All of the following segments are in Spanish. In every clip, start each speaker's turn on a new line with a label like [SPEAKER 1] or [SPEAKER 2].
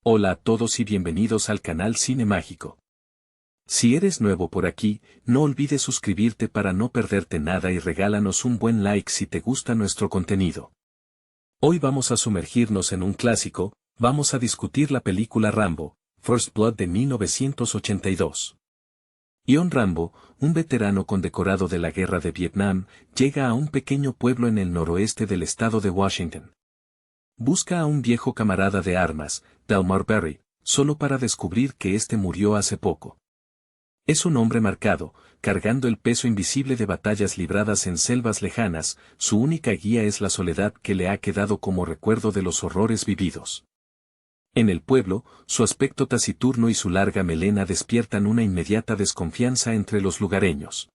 [SPEAKER 1] Hola a todos y bienvenidos al canal Cine Mágico. Si eres nuevo por aquí, no olvides suscribirte para no perderte nada y regálanos un buen like si te gusta nuestro contenido. Hoy vamos a sumergirnos en un clásico, vamos a discutir la película Rambo, First Blood de 1982. Ion Rambo, un veterano condecorado de la Guerra de Vietnam, llega a un pequeño pueblo en el noroeste del estado de Washington. Busca a un viejo camarada de armas, Delmar Berry, solo para descubrir que éste murió hace poco. Es un hombre marcado, cargando el peso invisible de batallas libradas en selvas lejanas, su única guía es la soledad que le ha quedado como recuerdo de los horrores vividos. En el pueblo, su aspecto taciturno y su larga melena despiertan una inmediata desconfianza entre los lugareños.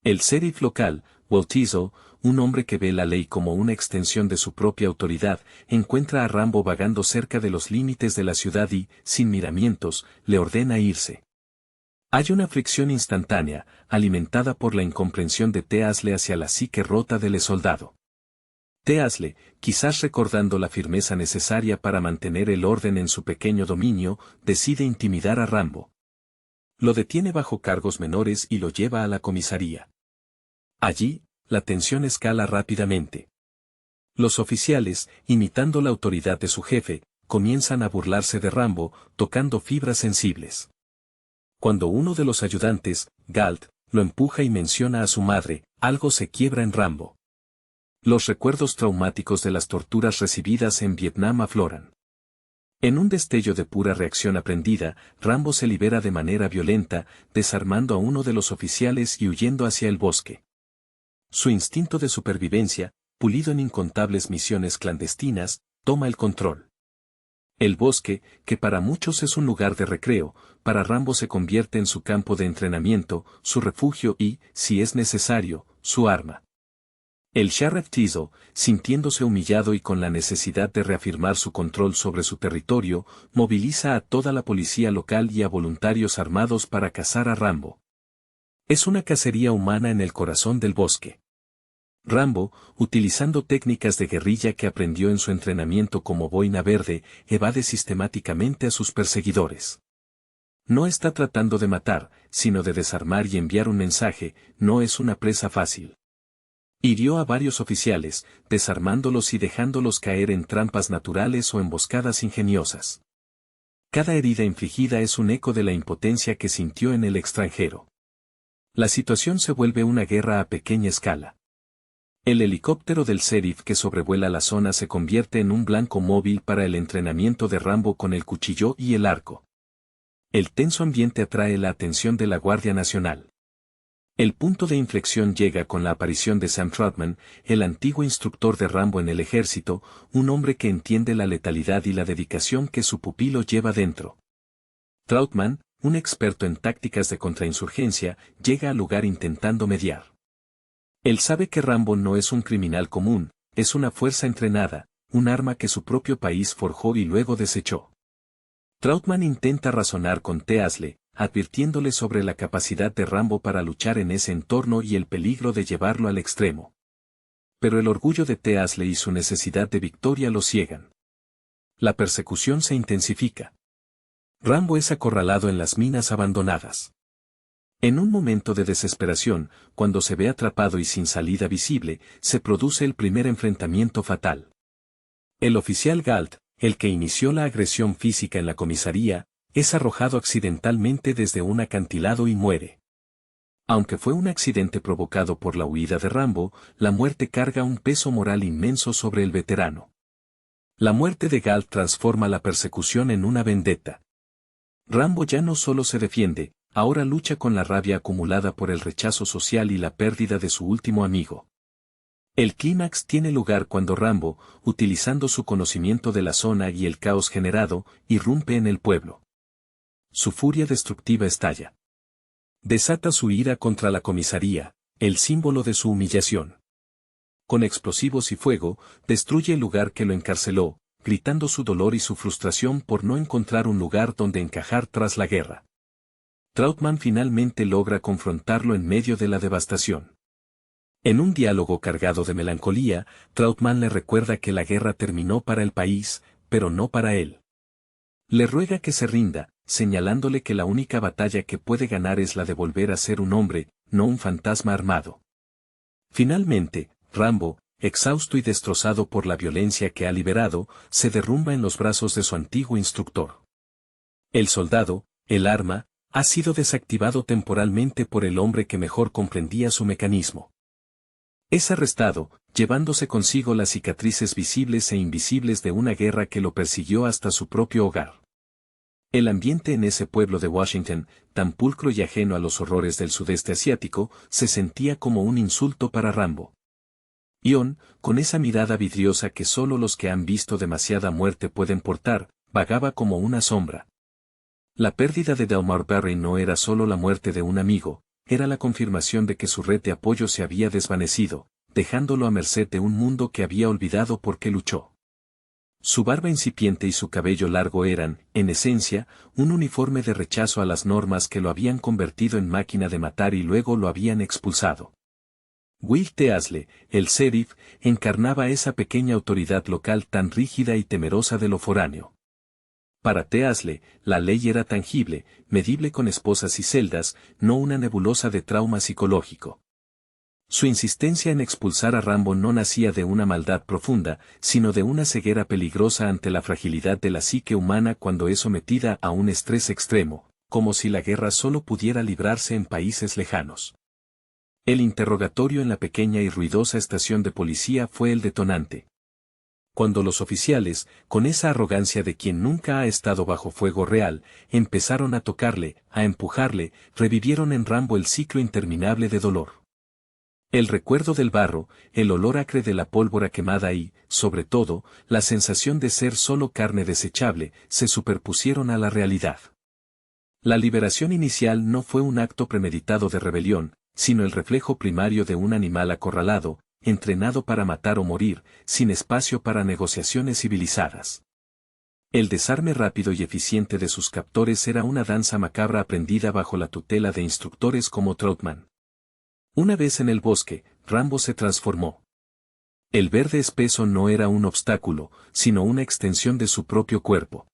[SPEAKER 1] El sheriff local, Walt Teasle, un hombre que ve la ley como una extensión de su propia autoridad, encuentra a Rambo vagando cerca de los límites de la ciudad y, sin miramientos, le ordena irse. Hay una fricción instantánea, alimentada por la incomprensión de Teasle hacia la psique rota del soldado. Teasle, quizás recordando la firmeza necesaria para mantener el orden en su pequeño dominio, decide intimidar a Rambo. Lo detiene bajo cargos menores y lo lleva a la comisaría. Allí, la tensión escala rápidamente. Los oficiales, imitando la autoridad de su jefe, comienzan a burlarse de Rambo, tocando fibras sensibles. Cuando uno de los ayudantes, Galt, lo empuja y menciona a su madre, algo se quiebra en Rambo. Los recuerdos traumáticos de las torturas recibidas en Vietnam afloran. En un destello de pura reacción aprendida, Rambo se libera de manera violenta, desarmando a uno de los oficiales y huyendo hacia el bosque. Su instinto de supervivencia, pulido en incontables misiones clandestinas, toma el control. El bosque, que para muchos es un lugar de recreo, para Rambo se convierte en su campo de entrenamiento, su refugio y, si es necesario, su arma. El sheriff Teasle, sintiéndose humillado y con la necesidad de reafirmar su control sobre su territorio, moviliza a toda la policía local y a voluntarios armados para cazar a Rambo. Es una cacería humana en el corazón del bosque. Rambo, utilizando técnicas de guerrilla que aprendió en su entrenamiento como boina verde, evade sistemáticamente a sus perseguidores. No está tratando de matar, sino de desarmar y enviar un mensaje, no es una presa fácil. Hirió a varios oficiales, desarmándolos y dejándolos caer en trampas naturales o emboscadas ingeniosas. Cada herida infligida es un eco de la impotencia que sintió en el extranjero. La situación se vuelve una guerra a pequeña escala. El helicóptero del sheriff que sobrevuela la zona se convierte en un blanco móvil para el entrenamiento de Rambo con el cuchillo y el arco. El tenso ambiente atrae la atención de la Guardia Nacional. El punto de inflexión llega con la aparición de Sam Troutman, el antiguo instructor de Rambo en el ejército, un hombre que entiende la letalidad y la dedicación que su pupilo lleva dentro. Troutman, un experto en tácticas de contrainsurgencia, llega al lugar intentando mediar. Él sabe que Rambo no es un criminal común, es una fuerza entrenada, un arma que su propio país forjó y luego desechó. Troutman intenta razonar con Teasle, advirtiéndole sobre la capacidad de Rambo para luchar en ese entorno y el peligro de llevarlo al extremo. Pero el orgullo de Teasle y su necesidad de victoria lo ciegan. La persecución se intensifica. Rambo es acorralado en las minas abandonadas. En un momento de desesperación, cuando se ve atrapado y sin salida visible, se produce el primer enfrentamiento fatal. El oficial Galt, el que inició la agresión física en la comisaría, es arrojado accidentalmente desde un acantilado y muere. Aunque fue un accidente provocado por la huida de Rambo, la muerte carga un peso moral inmenso sobre el veterano. La muerte de Galt transforma la persecución en una vendetta. Rambo ya no solo se defiende, ahora lucha con la rabia acumulada por el rechazo social y la pérdida de su último amigo. El clímax tiene lugar cuando Rambo, utilizando su conocimiento de la zona y el caos generado, irrumpe en el pueblo. Su furia destructiva estalla. Desata su ira contra la comisaría, el símbolo de su humillación. Con explosivos y fuego, destruye el lugar que lo encarceló, gritando su dolor y su frustración por no encontrar un lugar donde encajar tras la guerra. Troutman finalmente logra confrontarlo en medio de la devastación. En un diálogo cargado de melancolía, Troutman le recuerda que la guerra terminó para el país, pero no para él. Le ruega que se rinda, señalándole que la única batalla que puede ganar es la de volver a ser un hombre, no un fantasma armado. Finalmente, Rambo, exhausto y destrozado por la violencia que ha liberado, se derrumba en los brazos de su antiguo instructor. El soldado, el arma, ha sido desactivado temporalmente por el hombre que mejor comprendía su mecanismo. Es arrestado, llevándose consigo las cicatrices visibles e invisibles de una guerra que lo persiguió hasta su propio hogar. El ambiente en ese pueblo de Washington, tan pulcro y ajeno a los horrores del sudeste asiático, se sentía como un insulto para Rambo. Ion, con esa mirada vidriosa que solo los que han visto demasiada muerte pueden portar, vagaba como una sombra. La pérdida de Delmar Barry no era solo la muerte de un amigo, era la confirmación de que su red de apoyo se había desvanecido, dejándolo a merced de un mundo que había olvidado por qué luchó. Su barba incipiente y su cabello largo eran, en esencia, un uniforme de rechazo a las normas que lo habían convertido en máquina de matar y luego lo habían expulsado. Will Teasle, el sheriff, encarnaba esa pequeña autoridad local tan rígida y temerosa de lo foráneo. Para Teasle, la ley era tangible, medible con esposas y celdas, no una nebulosa de trauma psicológico. Su insistencia en expulsar a Rambo no nacía de una maldad profunda, sino de una ceguera peligrosa ante la fragilidad de la psique humana cuando es sometida a un estrés extremo, como si la guerra solo pudiera librarse en países lejanos. El interrogatorio en la pequeña y ruidosa estación de policía fue el detonante. Cuando los oficiales, con esa arrogancia de quien nunca ha estado bajo fuego real, empezaron a tocarle, a empujarle, revivieron en Rambo el ciclo interminable de dolor. El recuerdo del barro, el olor acre de la pólvora quemada y, sobre todo, la sensación de ser solo carne desechable, se superpusieron a la realidad. La liberación inicial no fue un acto premeditado de rebelión, sino el reflejo primario de un animal acorralado, entrenado para matar o morir, sin espacio para negociaciones civilizadas. El desarme rápido y eficiente de sus captores era una danza macabra aprendida bajo la tutela de instructores como Troutman. Una vez en el bosque, Rambo se transformó. El verde espeso no era un obstáculo, sino una extensión de su propio cuerpo.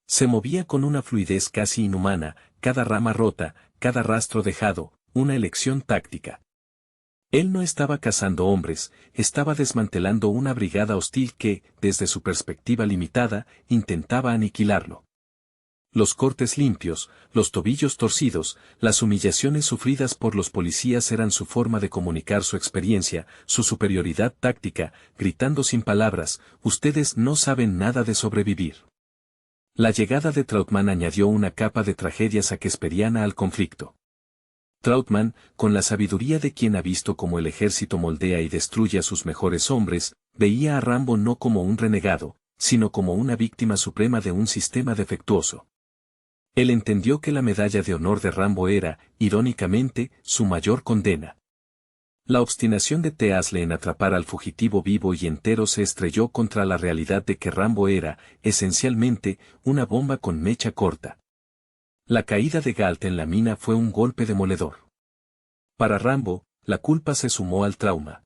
[SPEAKER 1] Se movía con una fluidez casi inhumana, cada rama rota, cada rastro dejado, una elección táctica. Él no estaba cazando hombres, estaba desmantelando una brigada hostil que, desde su perspectiva limitada, intentaba aniquilarlo. Los cortes limpios, los tobillos torcidos, las humillaciones sufridas por los policías eran su forma de comunicar su experiencia, su superioridad táctica, gritando sin palabras, ustedes no saben nada de sobrevivir. La llegada de Troutman añadió una capa de tragedia shakespeariana al conflicto. Troutman, con la sabiduría de quien ha visto cómo el ejército moldea y destruye a sus mejores hombres, veía a Rambo no como un renegado, sino como una víctima suprema de un sistema defectuoso. Él entendió que la medalla de honor de Rambo era, irónicamente, su mayor condena. La obstinación de Teasle en atrapar al fugitivo vivo y entero se estrelló contra la realidad de que Rambo era, esencialmente, una bomba con mecha corta. La caída de Galt en la mina fue un golpe demoledor. Para Rambo, la culpa se sumó al trauma.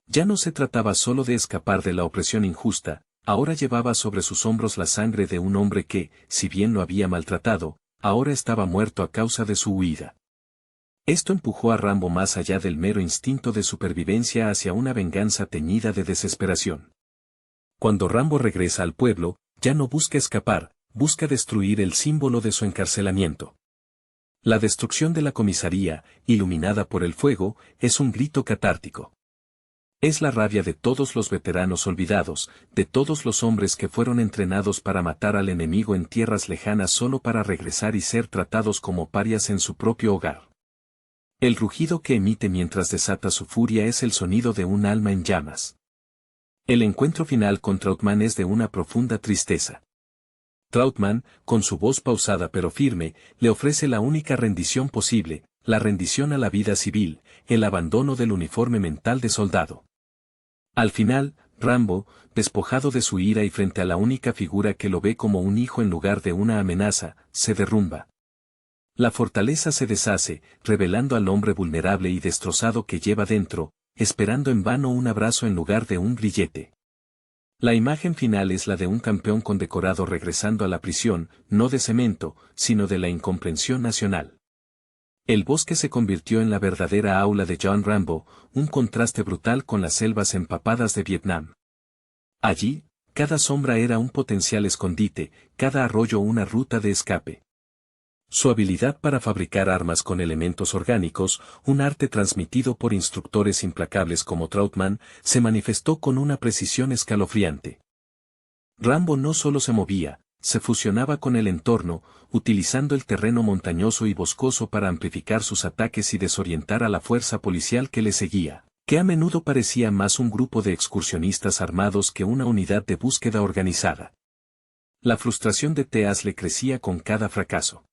[SPEAKER 1] Ya no se trataba solo de escapar de la opresión injusta, ahora llevaba sobre sus hombros la sangre de un hombre que, si bien lo había maltratado, ahora estaba muerto a causa de su huida. Esto empujó a Rambo más allá del mero instinto de supervivencia hacia una venganza teñida de desesperación. Cuando Rambo regresa al pueblo, ya no busca escapar, busca destruir el símbolo de su encarcelamiento. La destrucción de la comisaría, iluminada por el fuego, es un grito catártico. Es la rabia de todos los veteranos olvidados, de todos los hombres que fueron entrenados para matar al enemigo en tierras lejanas solo para regresar y ser tratados como parias en su propio hogar. El rugido que emite mientras desata su furia es el sonido de un alma en llamas. El encuentro final con Troutman es de una profunda tristeza. Troutman, con su voz pausada pero firme, le ofrece la única rendición posible, la rendición a la vida civil, el abandono del uniforme mental de soldado. Al final, Rambo, despojado de su ira y frente a la única figura que lo ve como un hijo en lugar de una amenaza, se derrumba. La fortaleza se deshace, revelando al hombre vulnerable y destrozado que lleva dentro, esperando en vano un abrazo en lugar de un grillete. La imagen final es la de un campeón condecorado regresando a la prisión, no de cemento, sino de la incomprensión nacional. El bosque se convirtió en la verdadera aula de John Rambo, un contraste brutal con las selvas empapadas de Vietnam. Allí, cada sombra era un potencial escondite, cada arroyo una ruta de escape. Su habilidad para fabricar armas con elementos orgánicos, un arte transmitido por instructores implacables como Trautmann, se manifestó con una precisión escalofriante. Rambo no solo se movía, se fusionaba con el entorno, utilizando el terreno montañoso y boscoso para amplificar sus ataques y desorientar a la fuerza policial que le seguía, que a menudo parecía más un grupo de excursionistas armados que una unidad de búsqueda organizada. La frustración de Teas le crecía con cada fracaso.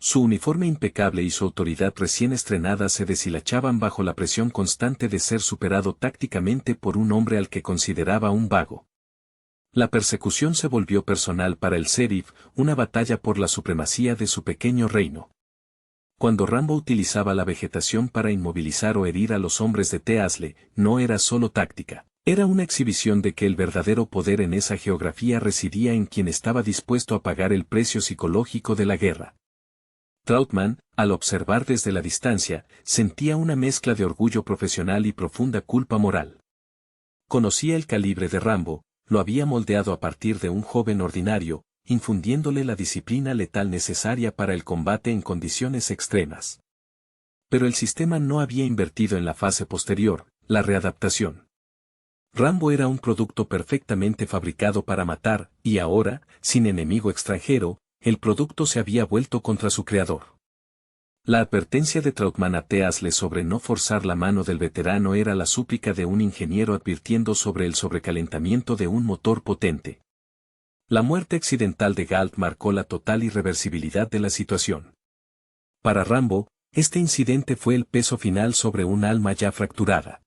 [SPEAKER 1] Su uniforme impecable y su autoridad recién estrenada se deshilachaban bajo la presión constante de ser superado tácticamente por un hombre al que consideraba un vago. La persecución se volvió personal para el sheriff, una batalla por la supremacía de su pequeño reino. Cuando Rambo utilizaba la vegetación para inmovilizar o herir a los hombres de Teasle, no era solo táctica. Era una exhibición de que el verdadero poder en esa geografía residía en quien estaba dispuesto a pagar el precio psicológico de la guerra. Trautmann, al observar desde la distancia, sentía una mezcla de orgullo profesional y profunda culpa moral. Conocía el calibre de Rambo, lo había moldeado a partir de un joven ordinario, infundiéndole la disciplina letal necesaria para el combate en condiciones extremas. Pero el sistema no había invertido en la fase posterior, la readaptación. Rambo era un producto perfectamente fabricado para matar, y ahora, sin enemigo extranjero, el producto se había vuelto contra su creador. La advertencia de Trautmann a Teasle sobre no forzar la mano del veterano era la súplica de un ingeniero advirtiendo sobre el sobrecalentamiento de un motor potente. La muerte accidental de Galt marcó la total irreversibilidad de la situación. Para Rambo, este incidente fue el peso final sobre un alma ya fracturada.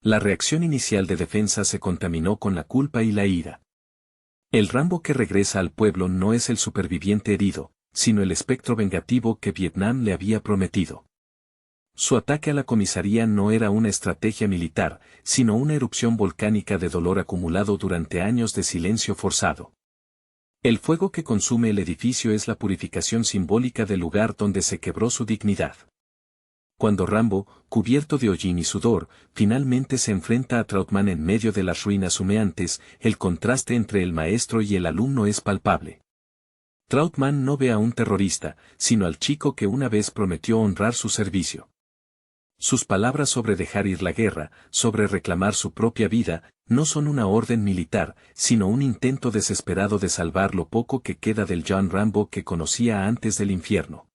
[SPEAKER 1] La reacción inicial de defensa se contaminó con la culpa y la ira. El Rambo que regresa al pueblo no es el superviviente herido, sino el espectro vengativo que Vietnam le había prometido. Su ataque a la comisaría no era una estrategia militar, sino una erupción volcánica de dolor acumulado durante años de silencio forzado. El fuego que consume el edificio es la purificación simbólica del lugar donde se quebró su dignidad. Cuando Rambo, cubierto de hollín y sudor, finalmente se enfrenta a Trautmann en medio de las ruinas humeantes, el contraste entre el maestro y el alumno es palpable. Trautmann no ve a un terrorista, sino al chico que una vez prometió honrar su servicio. Sus palabras sobre dejar ir la guerra, sobre reclamar su propia vida, no son una orden militar, sino un intento desesperado de salvar lo poco que queda del John Rambo que conocía antes del infierno.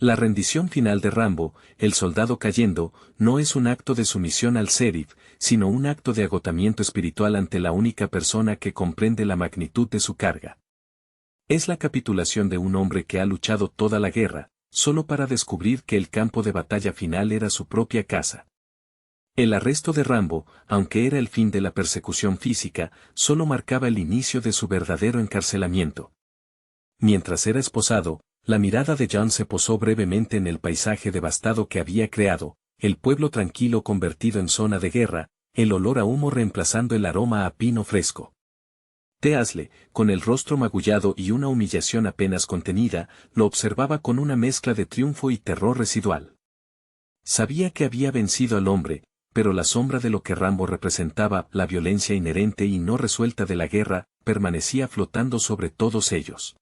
[SPEAKER 1] La rendición final de Rambo, el soldado cayendo, no es un acto de sumisión al sheriff, sino un acto de agotamiento espiritual ante la única persona que comprende la magnitud de su carga. Es la capitulación de un hombre que ha luchado toda la guerra, solo para descubrir que el campo de batalla final era su propia casa. El arresto de Rambo, aunque era el fin de la persecución física, solo marcaba el inicio de su verdadero encarcelamiento. Mientras era esposado, la mirada de John se posó brevemente en el paisaje devastado que había creado, el pueblo tranquilo convertido en zona de guerra, el olor a humo reemplazando el aroma a pino fresco. Teasle, con el rostro magullado y una humillación apenas contenida, lo observaba con una mezcla de triunfo y terror residual. Sabía que había vencido al hombre, pero la sombra de lo que Rambo representaba, la violencia inherente y no resuelta de la guerra, permanecía flotando sobre todos ellos.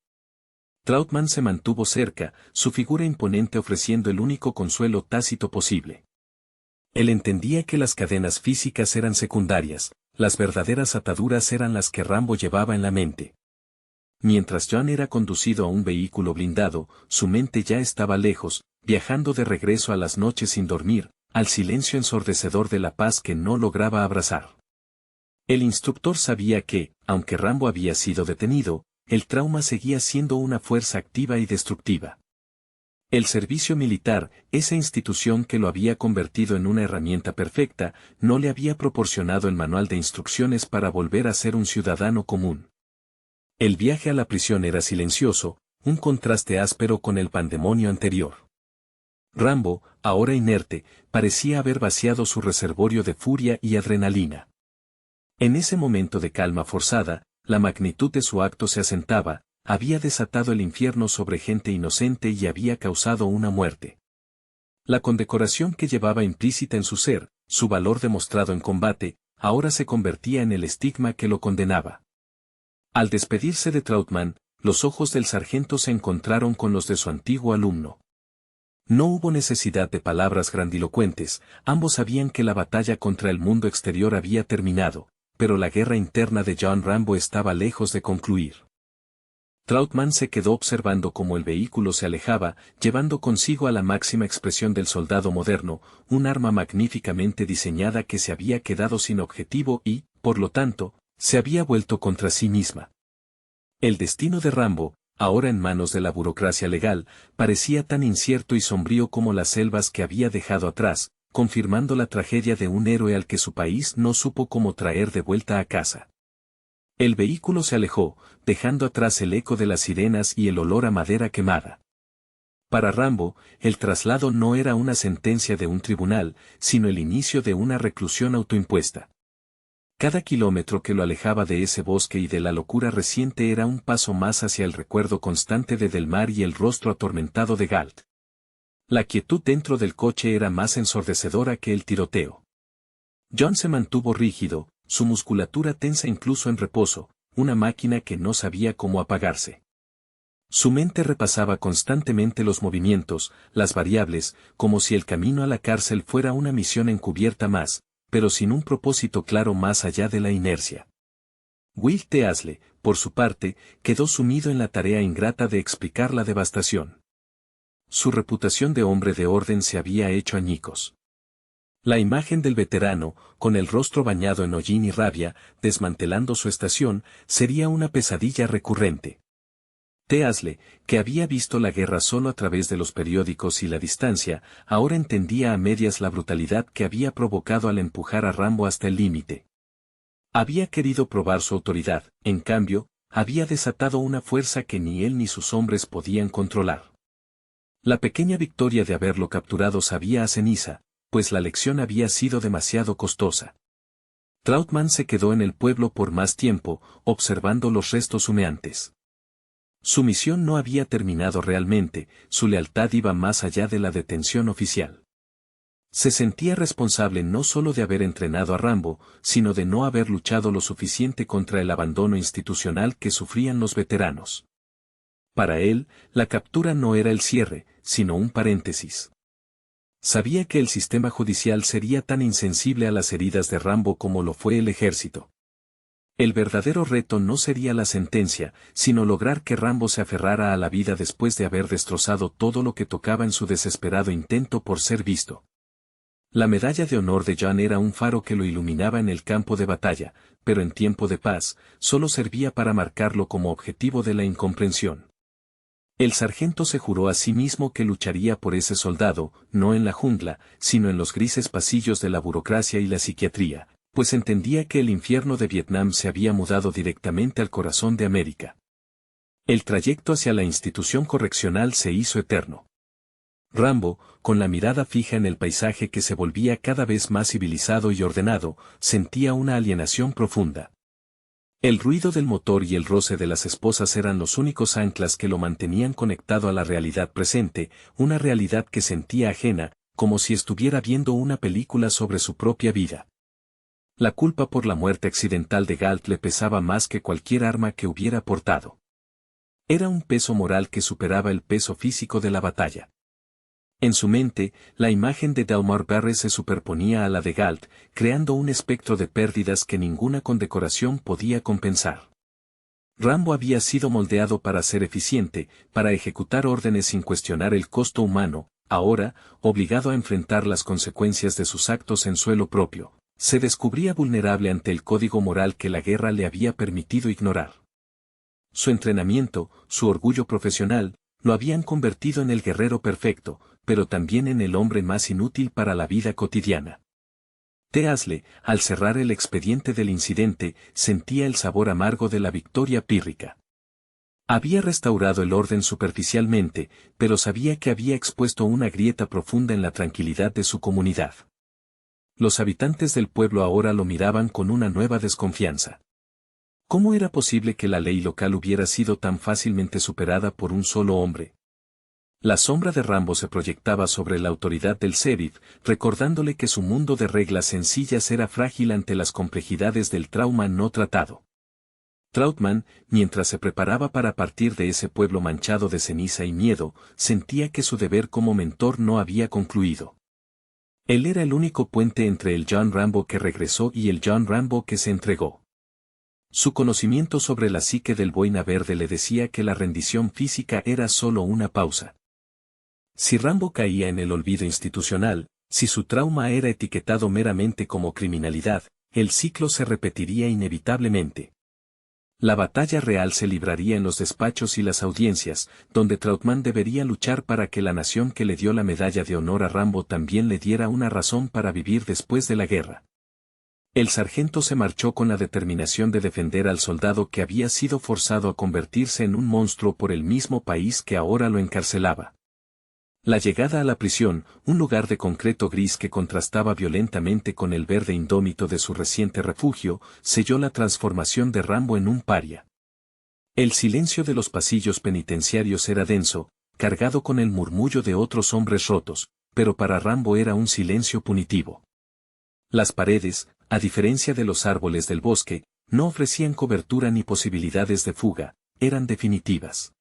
[SPEAKER 1] Trautmann se mantuvo cerca, su figura imponente ofreciendo el único consuelo tácito posible. Él entendía que las cadenas físicas eran secundarias, las verdaderas ataduras eran las que Rambo llevaba en la mente. Mientras John era conducido a un vehículo blindado, su mente ya estaba lejos, viajando de regreso a las noches sin dormir, al silencio ensordecedor de la paz que no lograba abrazar. El instructor sabía que, aunque Rambo había sido detenido, el trauma seguía siendo una fuerza activa y destructiva. El servicio militar, esa institución que lo había convertido en una herramienta perfecta, no le había proporcionado el manual de instrucciones para volver a ser un ciudadano común. El viaje a la prisión era silencioso, un contraste áspero con el pandemonio anterior. Rambo, ahora inerte, parecía haber vaciado su reservorio de furia y adrenalina. En ese momento de calma forzada, la magnitud de su acto se asentaba, había desatado el infierno sobre gente inocente y había causado una muerte. La condecoración que llevaba implícita en su ser, su valor demostrado en combate, ahora se convertía en el estigma que lo condenaba. Al despedirse de Trautmann, los ojos del sargento se encontraron con los de su antiguo alumno. No hubo necesidad de palabras grandilocuentes, ambos sabían que la batalla contra el mundo exterior había terminado, pero la guerra interna de John Rambo estaba lejos de concluir. Trautmann se quedó observando cómo el vehículo se alejaba, llevando consigo a la máxima expresión del soldado moderno, un arma magníficamente diseñada que se había quedado sin objetivo y, por lo tanto, se había vuelto contra sí misma. El destino de Rambo, ahora en manos de la burocracia legal, parecía tan incierto y sombrío como las selvas que había dejado atrás, confirmando la tragedia de un héroe al que su país no supo cómo traer de vuelta a casa. El vehículo se alejó, dejando atrás el eco de las sirenas y el olor a madera quemada. Para Rambo, el traslado no era una sentencia de un tribunal, sino el inicio de una reclusión autoimpuesta. Cada kilómetro que lo alejaba de ese bosque y de la locura reciente era un paso más hacia el recuerdo constante de Del Mar y el rostro atormentado de Galt. La quietud dentro del coche era más ensordecedora que el tiroteo. John se mantuvo rígido, su musculatura tensa incluso en reposo, una máquina que no sabía cómo apagarse. Su mente repasaba constantemente los movimientos, las variables, como si el camino a la cárcel fuera una misión encubierta más, pero sin un propósito claro más allá de la inercia. Will Teasle, por su parte, quedó sumido en la tarea ingrata de explicar la devastación. Su reputación de hombre de orden se había hecho añicos. La imagen del veterano, con el rostro bañado en hollín y rabia, desmantelando su estación, sería una pesadilla recurrente. Teasle, que había visto la guerra solo a través de los periódicos y la distancia, ahora entendía a medias la brutalidad que había provocado al empujar a Rambo hasta el límite. Había querido probar su autoridad, en cambio, había desatado una fuerza que ni él ni sus hombres podían controlar. La pequeña victoria de haberlo capturado sabía a ceniza, pues la lección había sido demasiado costosa. Trautmann se quedó en el pueblo por más tiempo, observando los restos humeantes. Su misión no había terminado realmente, su lealtad iba más allá de la detención oficial. Se sentía responsable no solo de haber entrenado a Rambo, sino de no haber luchado lo suficiente contra el abandono institucional que sufrían los veteranos. Para él, la captura no era el cierre, sino un paréntesis. Sabía que el sistema judicial sería tan insensible a las heridas de Rambo como lo fue el ejército. El verdadero reto no sería la sentencia, sino lograr que Rambo se aferrara a la vida después de haber destrozado todo lo que tocaba en su desesperado intento por ser visto. La medalla de honor de John era un faro que lo iluminaba en el campo de batalla, pero en tiempo de paz, solo servía para marcarlo como objetivo de la incomprensión. El sargento se juró a sí mismo que lucharía por ese soldado, no en la jungla, sino en los grises pasillos de la burocracia y la psiquiatría, pues entendía que el infierno de Vietnam se había mudado directamente al corazón de América. El trayecto hacia la institución correccional se hizo eterno. Rambo, con la mirada fija en el paisaje que se volvía cada vez más civilizado y ordenado, sentía una alienación profunda. El ruido del motor y el roce de las esposas eran los únicos anclas que lo mantenían conectado a la realidad presente, una realidad que sentía ajena, como si estuviera viendo una película sobre su propia vida. La culpa por la muerte accidental de Galt le pesaba más que cualquier arma que hubiera portado. Era un peso moral que superaba el peso físico de la batalla. En su mente, la imagen de Delmar Barre se superponía a la de Galt, creando un espectro de pérdidas que ninguna condecoración podía compensar. Rambo había sido moldeado para ser eficiente, para ejecutar órdenes sin cuestionar el costo humano, ahora, obligado a enfrentar las consecuencias de sus actos en suelo propio, se descubría vulnerable ante el código moral que la guerra le había permitido ignorar. Su entrenamiento, su orgullo profesional, lo habían convertido en el guerrero perfecto, pero también en el hombre más inútil para la vida cotidiana. Teasle, al cerrar el expediente del incidente, sentía el sabor amargo de la victoria pírrica. Había restaurado el orden superficialmente, pero sabía que había expuesto una grieta profunda en la tranquilidad de su comunidad. Los habitantes del pueblo ahora lo miraban con una nueva desconfianza. ¿Cómo era posible que la ley local hubiera sido tan fácilmente superada por un solo hombre? La sombra de Rambo se proyectaba sobre la autoridad del sheriff, recordándole que su mundo de reglas sencillas era frágil ante las complejidades del trauma no tratado. Trautmann, mientras se preparaba para partir de ese pueblo manchado de ceniza y miedo, sentía que su deber como mentor no había concluido. Él era el único puente entre el John Rambo que regresó y el John Rambo que se entregó. Su conocimiento sobre la psique del Boina Verde le decía que la rendición física era solo una pausa. Si Rambo caía en el olvido institucional, si su trauma era etiquetado meramente como criminalidad, el ciclo se repetiría inevitablemente. La batalla real se libraría en los despachos y las audiencias, donde Trautmann debería luchar para que la nación que le dio la medalla de honor a Rambo también le diera una razón para vivir después de la guerra. El sargento se marchó con la determinación de defender al soldado que había sido forzado a convertirse en un monstruo por el mismo país que ahora lo encarcelaba. La llegada a la prisión, un lugar de concreto gris que contrastaba violentamente con el verde indómito de su reciente refugio, selló la transformación de Rambo en un paria. El silencio de los pasillos penitenciarios era denso, cargado con el murmullo de otros hombres rotos, pero para Rambo era un silencio punitivo. Las paredes, a diferencia de los árboles del bosque, no ofrecían cobertura ni posibilidades de fuga, eran definitivas.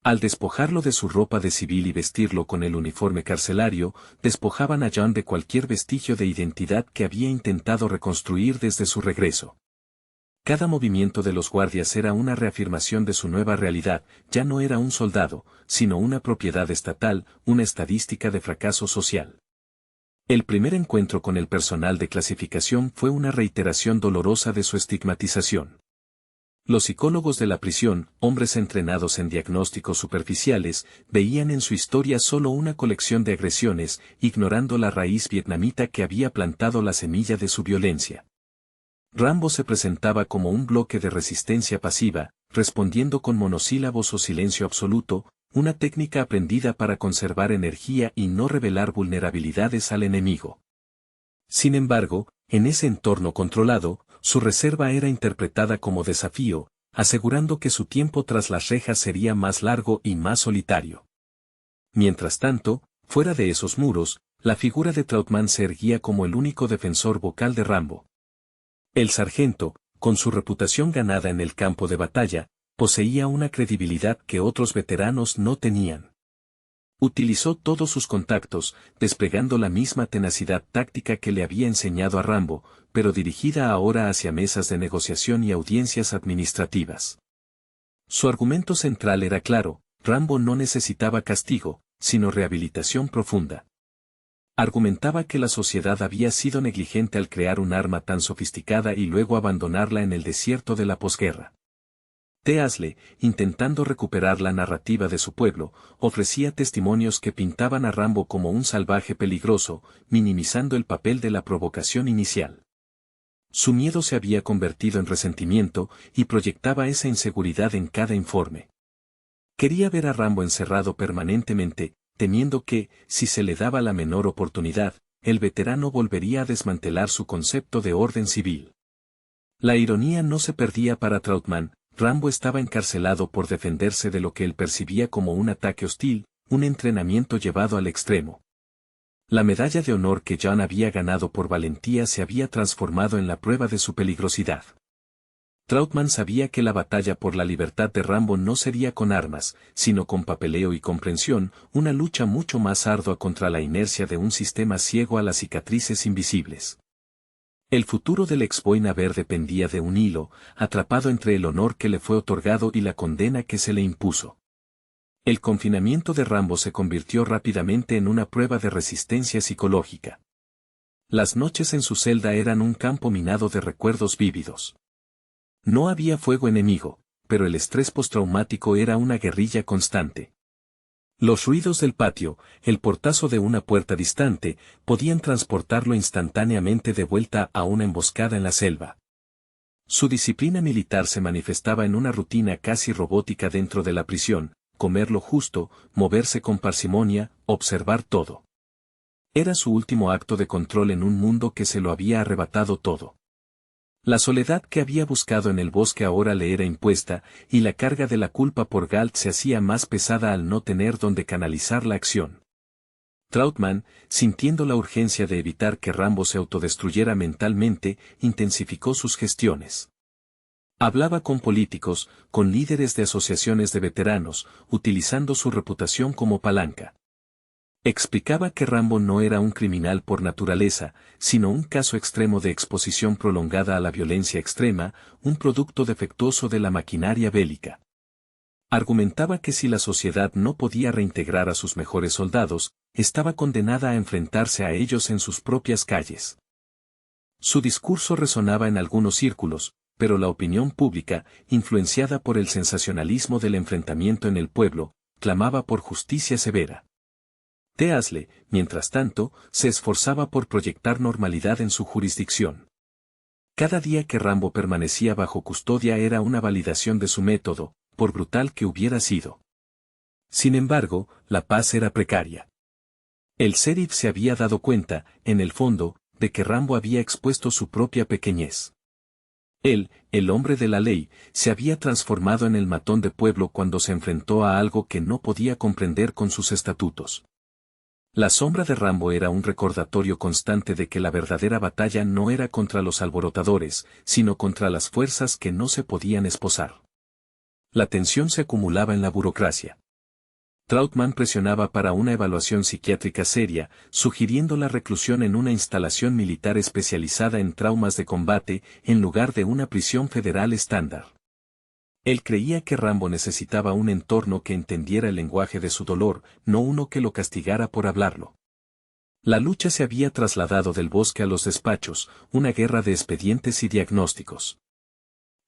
[SPEAKER 1] Al despojarlo de su ropa de civil y vestirlo con el uniforme carcelario, despojaban a John de cualquier vestigio de identidad que había intentado reconstruir desde su regreso. Cada movimiento de los guardias era una reafirmación de su nueva realidad, ya no era un soldado, sino una propiedad estatal, una estadística de fracaso social. El primer encuentro con el personal de clasificación fue una reiteración dolorosa de su estigmatización. Los psicólogos de la prisión, hombres entrenados en diagnósticos superficiales, veían en su historia solo una colección de agresiones, ignorando la raíz vietnamita que había plantado la semilla de su violencia. Rambo se presentaba como un bloque de resistencia pasiva, respondiendo con monosílabos o silencio absoluto, una técnica aprendida para conservar energía y no revelar vulnerabilidades al enemigo. Sin embargo, en ese entorno controlado, su reserva era interpretada como desafío, asegurando que su tiempo tras las rejas sería más largo y más solitario. Mientras tanto, fuera de esos muros, la figura de Trautmann se erguía como el único defensor vocal de Rambo. El sargento, con su reputación ganada en el campo de batalla, poseía una credibilidad que otros veteranos no tenían. Utilizó todos sus contactos, desplegando la misma tenacidad táctica que le había enseñado a Rambo, pero dirigida ahora hacia mesas de negociación y audiencias administrativas. Su argumento central era claro: Rambo no necesitaba castigo, sino rehabilitación profunda. Argumentaba que la sociedad había sido negligente al crear un arma tan sofisticada y luego abandonarla en el desierto de la posguerra. T. Asle, intentando recuperar la narrativa de su pueblo, ofrecía testimonios que pintaban a Rambo como un salvaje peligroso, minimizando el papel de la provocación inicial. Su miedo se había convertido en resentimiento y proyectaba esa inseguridad en cada informe. Quería ver a Rambo encerrado permanentemente, temiendo que, si se le daba la menor oportunidad, el veterano volvería a desmantelar su concepto de orden civil. La ironía no se perdía para Trautmann. Rambo estaba encarcelado por defenderse de lo que él percibía como un ataque hostil, un entrenamiento llevado al extremo. La medalla de honor que John había ganado por valentía se había transformado en la prueba de su peligrosidad. Trautmann sabía que la batalla por la libertad de Rambo no sería con armas, sino con papeleo y comprensión, una lucha mucho más ardua contra la inercia de un sistema ciego a las cicatrices invisibles. El futuro del ex Boina Verde pendía de un hilo, atrapado entre el honor que le fue otorgado y la condena que se le impuso. El confinamiento de Rambo se convirtió rápidamente en una prueba de resistencia psicológica. Las noches en su celda eran un campo minado de recuerdos vívidos. No había fuego enemigo, pero el estrés postraumático era una guerrilla constante. Los ruidos del patio, el portazo de una puerta distante, podían transportarlo instantáneamente de vuelta a una emboscada en la selva. Su disciplina militar se manifestaba en una rutina casi robótica dentro de la prisión: comer lo justo, moverse con parsimonia, observar todo. Era su último acto de control en un mundo que se lo había arrebatado todo. La soledad que había buscado en el bosque ahora le era impuesta, y la carga de la culpa por Galt se hacía más pesada al no tener donde canalizar la acción. Trautmann, sintiendo la urgencia de evitar que Rambo se autodestruyera mentalmente, intensificó sus gestiones. Hablaba con políticos, con líderes de asociaciones de veteranos, utilizando su reputación como palanca. Explicaba que Rambo no era un criminal por naturaleza, sino un caso extremo de exposición prolongada a la violencia extrema, un producto defectuoso de la maquinaria bélica. Argumentaba que si la sociedad no podía reintegrar a sus mejores soldados, estaba condenada a enfrentarse a ellos en sus propias calles. Su discurso resonaba en algunos círculos, pero la opinión pública, influenciada por el sensacionalismo del enfrentamiento en el pueblo, clamaba por justicia severa. Teasle, mientras tanto, se esforzaba por proyectar normalidad en su jurisdicción. Cada día que Rambo permanecía bajo custodia era una validación de su método, por brutal que hubiera sido. Sin embargo, la paz era precaria. El sheriff se había dado cuenta, en el fondo, de que Rambo había expuesto su propia pequeñez. Él, el hombre de la ley, se había transformado en el matón de pueblo cuando se enfrentó a algo que no podía comprender con sus estatutos. La sombra de Rambo era un recordatorio constante de que la verdadera batalla no era contra los alborotadores, sino contra las fuerzas que no se podían esposar. La tensión se acumulaba en la burocracia. Trautmann presionaba para una evaluación psiquiátrica seria, sugiriendo la reclusión en una instalación militar especializada en traumas de combate, en lugar de una prisión federal estándar. Él creía que Rambo necesitaba un entorno que entendiera el lenguaje de su dolor, no uno que lo castigara por hablarlo. La lucha se había trasladado del bosque a los despachos, una guerra de expedientes y diagnósticos.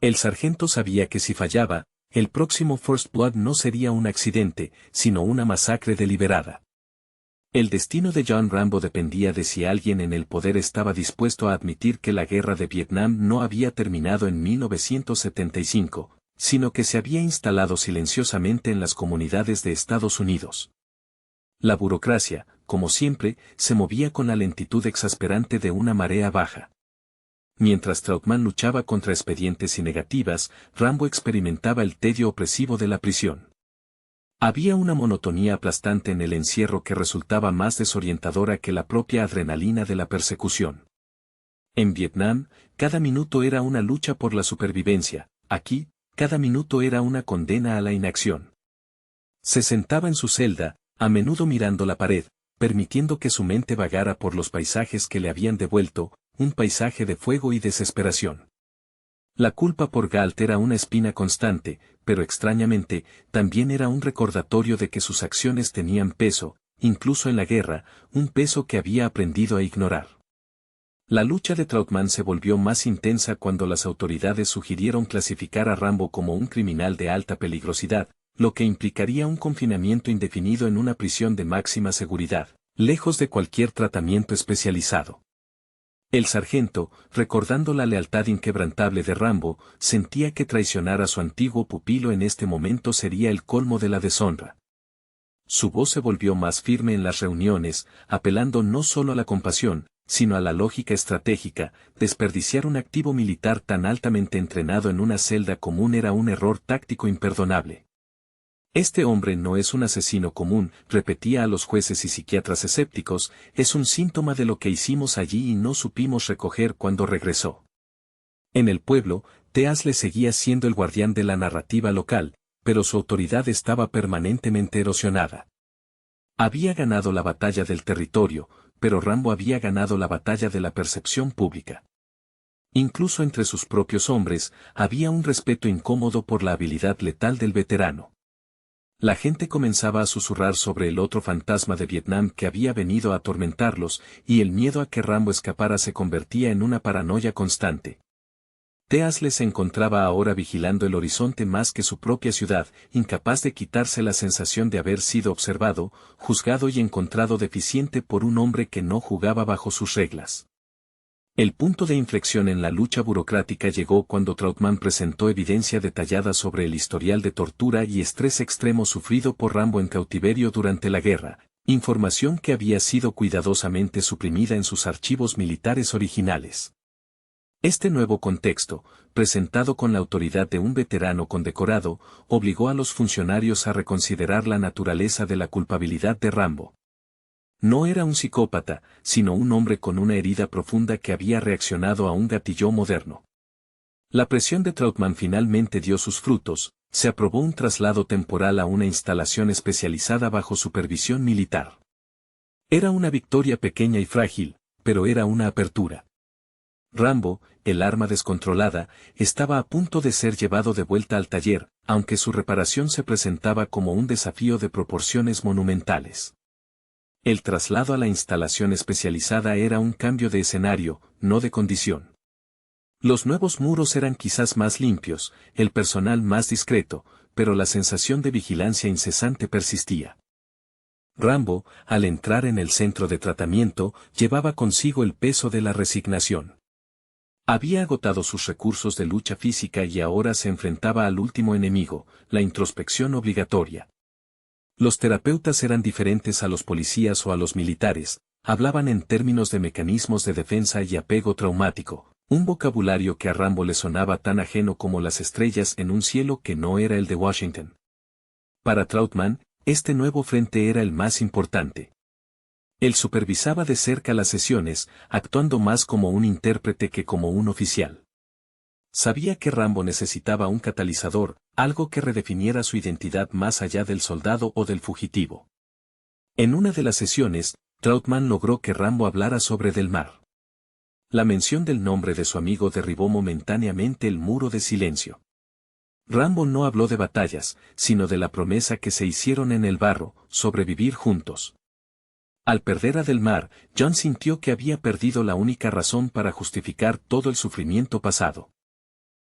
[SPEAKER 1] El sargento sabía que si fallaba, el próximo First Blood no sería un accidente, sino una masacre deliberada. El destino de John Rambo dependía de si alguien en el poder estaba dispuesto a admitir que la guerra de Vietnam no había terminado en 1975, sino que se había instalado silenciosamente en las comunidades de Estados Unidos. La burocracia, como siempre, se movía con la lentitud exasperante de una marea baja. Mientras Trautmann luchaba contra expedientes y negativas, Rambo experimentaba el tedio opresivo de la prisión. Había una monotonía aplastante en el encierro que resultaba más desorientadora que la propia adrenalina de la persecución. En Vietnam, cada minuto era una lucha por la supervivencia, aquí, cada minuto era una condena a la inacción. Se sentaba en su celda, a menudo mirando la pared, permitiendo que su mente vagara por los paisajes que le habían devuelto, un paisaje de fuego y desesperación. La culpa por Galt era una espina constante, pero extrañamente, también era un recordatorio de que sus acciones tenían peso, incluso en la guerra, un peso que había aprendido a ignorar. La lucha de Trautmann se volvió más intensa cuando las autoridades sugirieron clasificar a Rambo como un criminal de alta peligrosidad, lo que implicaría un confinamiento indefinido en una prisión de máxima seguridad, lejos de cualquier tratamiento especializado. El sargento, recordando la lealtad inquebrantable de Rambo, sentía que traicionar a su antiguo pupilo en este momento sería el colmo de la deshonra. Su voz se volvió más firme en las reuniones, apelando no solo a la compasión, sino a la lógica estratégica. Desperdiciar un activo militar tan altamente entrenado en una celda común era un error táctico imperdonable. Este hombre no es un asesino común, repetía a los jueces y psiquiatras escépticos, es un síntoma de lo que hicimos allí y no supimos recoger cuando regresó. En el pueblo, Teasle seguía siendo el guardián de la narrativa local, pero su autoridad estaba permanentemente erosionada. Había ganado la batalla del territorio, pero Rambo había ganado la batalla de la percepción pública. Incluso entre sus propios hombres, había un respeto incómodo por la habilidad letal del veterano. La gente comenzaba a susurrar sobre el otro fantasma de Vietnam que había venido a atormentarlos, y el miedo a que Rambo escapara se convertía en una paranoia constante. Teasle se encontraba ahora vigilando el horizonte más que su propia ciudad, incapaz de quitarse la sensación de haber sido observado, juzgado y encontrado deficiente por un hombre que no jugaba bajo sus reglas. El punto de inflexión en la lucha burocrática llegó cuando Trautmann presentó evidencia detallada sobre el historial de tortura y estrés extremo sufrido por Rambo en cautiverio durante la guerra, Información que había sido cuidadosamente suprimida en sus archivos militares originales. Este nuevo contexto, presentado con la autoridad de un veterano condecorado, obligó a los funcionarios a reconsiderar la naturaleza de la culpabilidad de Rambo. No era un psicópata, sino un hombre con una herida profunda que había reaccionado a un gatillo moderno. La presión de Trautmann finalmente dio sus frutos, se aprobó un traslado temporal a una instalación especializada bajo supervisión militar. Era una victoria pequeña y frágil, pero era una apertura. Rambo, el arma descontrolada, estaba a punto de ser llevado de vuelta al taller, aunque su reparación se presentaba como un desafío de proporciones monumentales. El traslado a la instalación especializada era un cambio de escenario, no de condición. Los nuevos muros eran quizás más limpios, el personal más discreto, pero la sensación de vigilancia incesante persistía. Rambo, al entrar en el centro de tratamiento, llevaba consigo el peso de la resignación. Había agotado sus recursos de lucha física y ahora se enfrentaba al último enemigo, la introspección obligatoria. Los terapeutas eran diferentes a los policías o a los militares, hablaban en términos de mecanismos de defensa y apego traumático, un vocabulario que a Rambo le sonaba tan ajeno como las estrellas en un cielo que no era el de Washington. Para Trautmann, este nuevo frente era el más importante. Él supervisaba de cerca las sesiones, actuando más como un intérprete que como un oficial. Sabía que Rambo necesitaba un catalizador, algo que redefiniera su identidad más allá del soldado o del fugitivo. En una de las sesiones, Trautmann logró que Rambo hablara sobre Del Mar. La mención del nombre de su amigo derribó momentáneamente el muro de silencio. Rambo no habló de batallas, sino de la promesa que se hicieron en el barro, sobrevivir juntos. Al perder a Del Mar, John sintió que había perdido la única razón para justificar todo el sufrimiento pasado.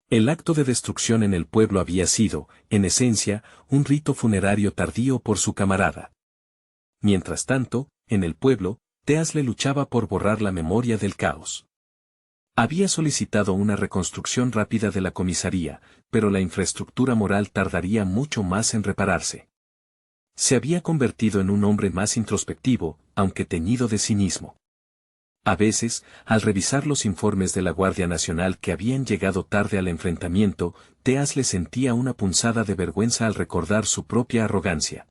[SPEAKER 1] El acto de destrucción en el pueblo había sido, en esencia, un rito funerario tardío por su camarada. Mientras tanto, en el pueblo, Teasle luchaba por borrar la memoria del caos. Había solicitado una reconstrucción rápida de la comisaría, pero la infraestructura moral tardaría mucho más en repararse. Se había convertido en un hombre más introspectivo, aunque teñido de cinismo. A veces, al revisar los informes de la Guardia Nacional que habían llegado tarde al enfrentamiento, Teasle sentía una punzada de vergüenza al recordar su propia arrogancia.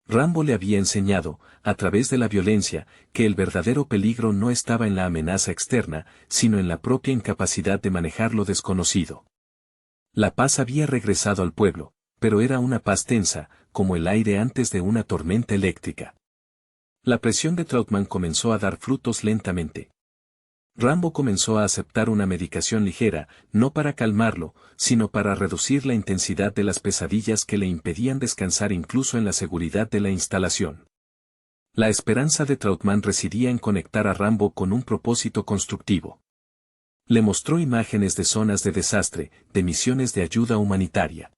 [SPEAKER 1] Rambo le había enseñado, a través de la violencia, que el verdadero peligro no estaba en la amenaza externa, sino en la propia incapacidad de manejar lo desconocido. La paz había regresado al pueblo, pero era una paz tensa, como el aire antes de una tormenta eléctrica. La presión de Trautmann comenzó a dar frutos lentamente. Rambo comenzó a aceptar una medicación ligera, no para calmarlo, sino para reducir la intensidad de las pesadillas que le impedían descansar incluso en la seguridad de la instalación. La esperanza de Trautmann residía en conectar a Rambo con un propósito constructivo. Le mostró imágenes de zonas de desastre, de misiones de ayuda humanitaria.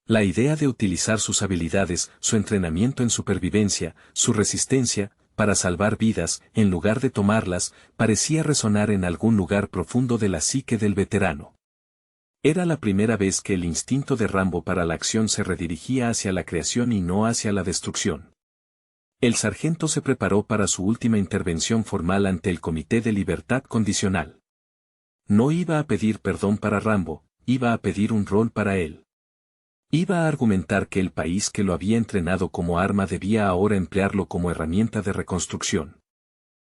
[SPEAKER 1] La idea de utilizar sus habilidades, su entrenamiento en supervivencia, su resistencia, para salvar vidas, en lugar de tomarlas, parecía resonar en algún lugar profundo de la psique del veterano. Era la primera vez que el instinto de Rambo para la acción se redirigía hacia la creación y no hacia la destrucción. El sargento se preparó para su última intervención formal ante el Comité de Libertad Condicional. No iba a pedir perdón para Rambo, iba a pedir un rol para él. Iba a argumentar que el país que lo había entrenado como arma debía ahora emplearlo como herramienta de reconstrucción.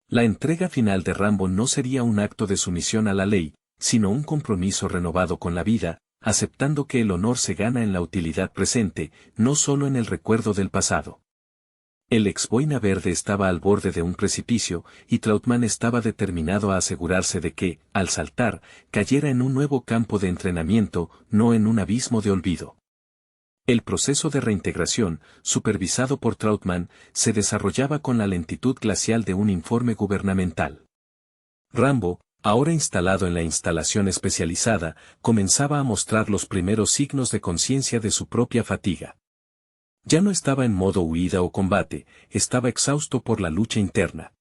[SPEAKER 1] La entrega final de Rambo no sería un acto de sumisión a la ley, sino un compromiso renovado con la vida, aceptando que el honor se gana en la utilidad presente, no solo en el recuerdo del pasado. El ex Boina Verde estaba al borde de un precipicio, y Trautmann estaba determinado a asegurarse de que, al saltar, cayera en un nuevo campo de entrenamiento, no en un abismo de olvido. El proceso de reintegración, supervisado por Trautmann, se desarrollaba con la lentitud glacial de un informe gubernamental. Rambo, ahora instalado en la instalación especializada, comenzaba a mostrar los primeros signos de conciencia de su propia fatiga. Ya no estaba en modo huida o combate, estaba exhausto por la lucha interna.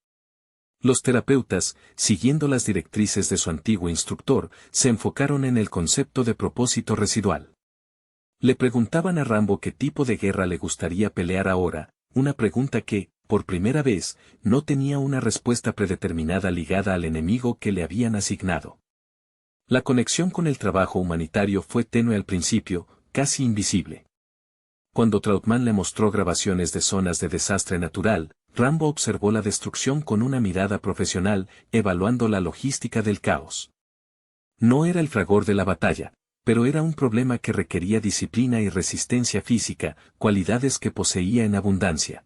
[SPEAKER 1] Los terapeutas, siguiendo las directrices de su antiguo instructor, se enfocaron en el concepto de propósito residual. Le preguntaban a Rambo qué tipo de guerra le gustaría pelear ahora, una pregunta que, por primera vez, no tenía una respuesta predeterminada ligada al enemigo que le habían asignado. La conexión con el trabajo humanitario fue tenue al principio, casi invisible. Cuando Trautmann le mostró grabaciones de zonas de desastre natural, Rambo observó la destrucción con una mirada profesional, evaluando la logística del caos. No era el fragor de la batalla, pero era un problema que requería disciplina y resistencia física, cualidades que poseía en abundancia.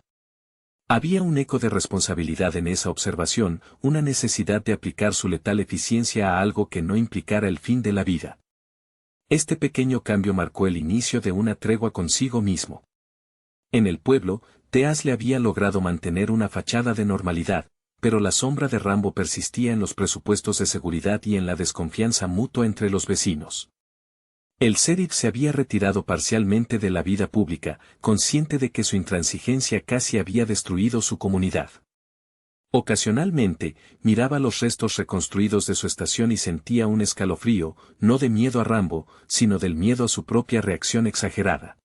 [SPEAKER 1] Había un eco de responsabilidad en esa observación, una necesidad de aplicar su letal eficiencia a algo que no implicara el fin de la vida. Este pequeño cambio marcó el inicio de una tregua consigo mismo. En el pueblo, Teas le había logrado mantener una fachada de normalidad, pero la sombra de Rambo persistía en los presupuestos de seguridad y en la desconfianza mutua entre los vecinos. El sheriff se había retirado parcialmente de la vida pública, consciente de que su intransigencia casi había destruido su comunidad. Ocasionalmente, miraba los restos reconstruidos de su estación y sentía un escalofrío, no de miedo a Rambo, sino del miedo a su propia reacción exagerada.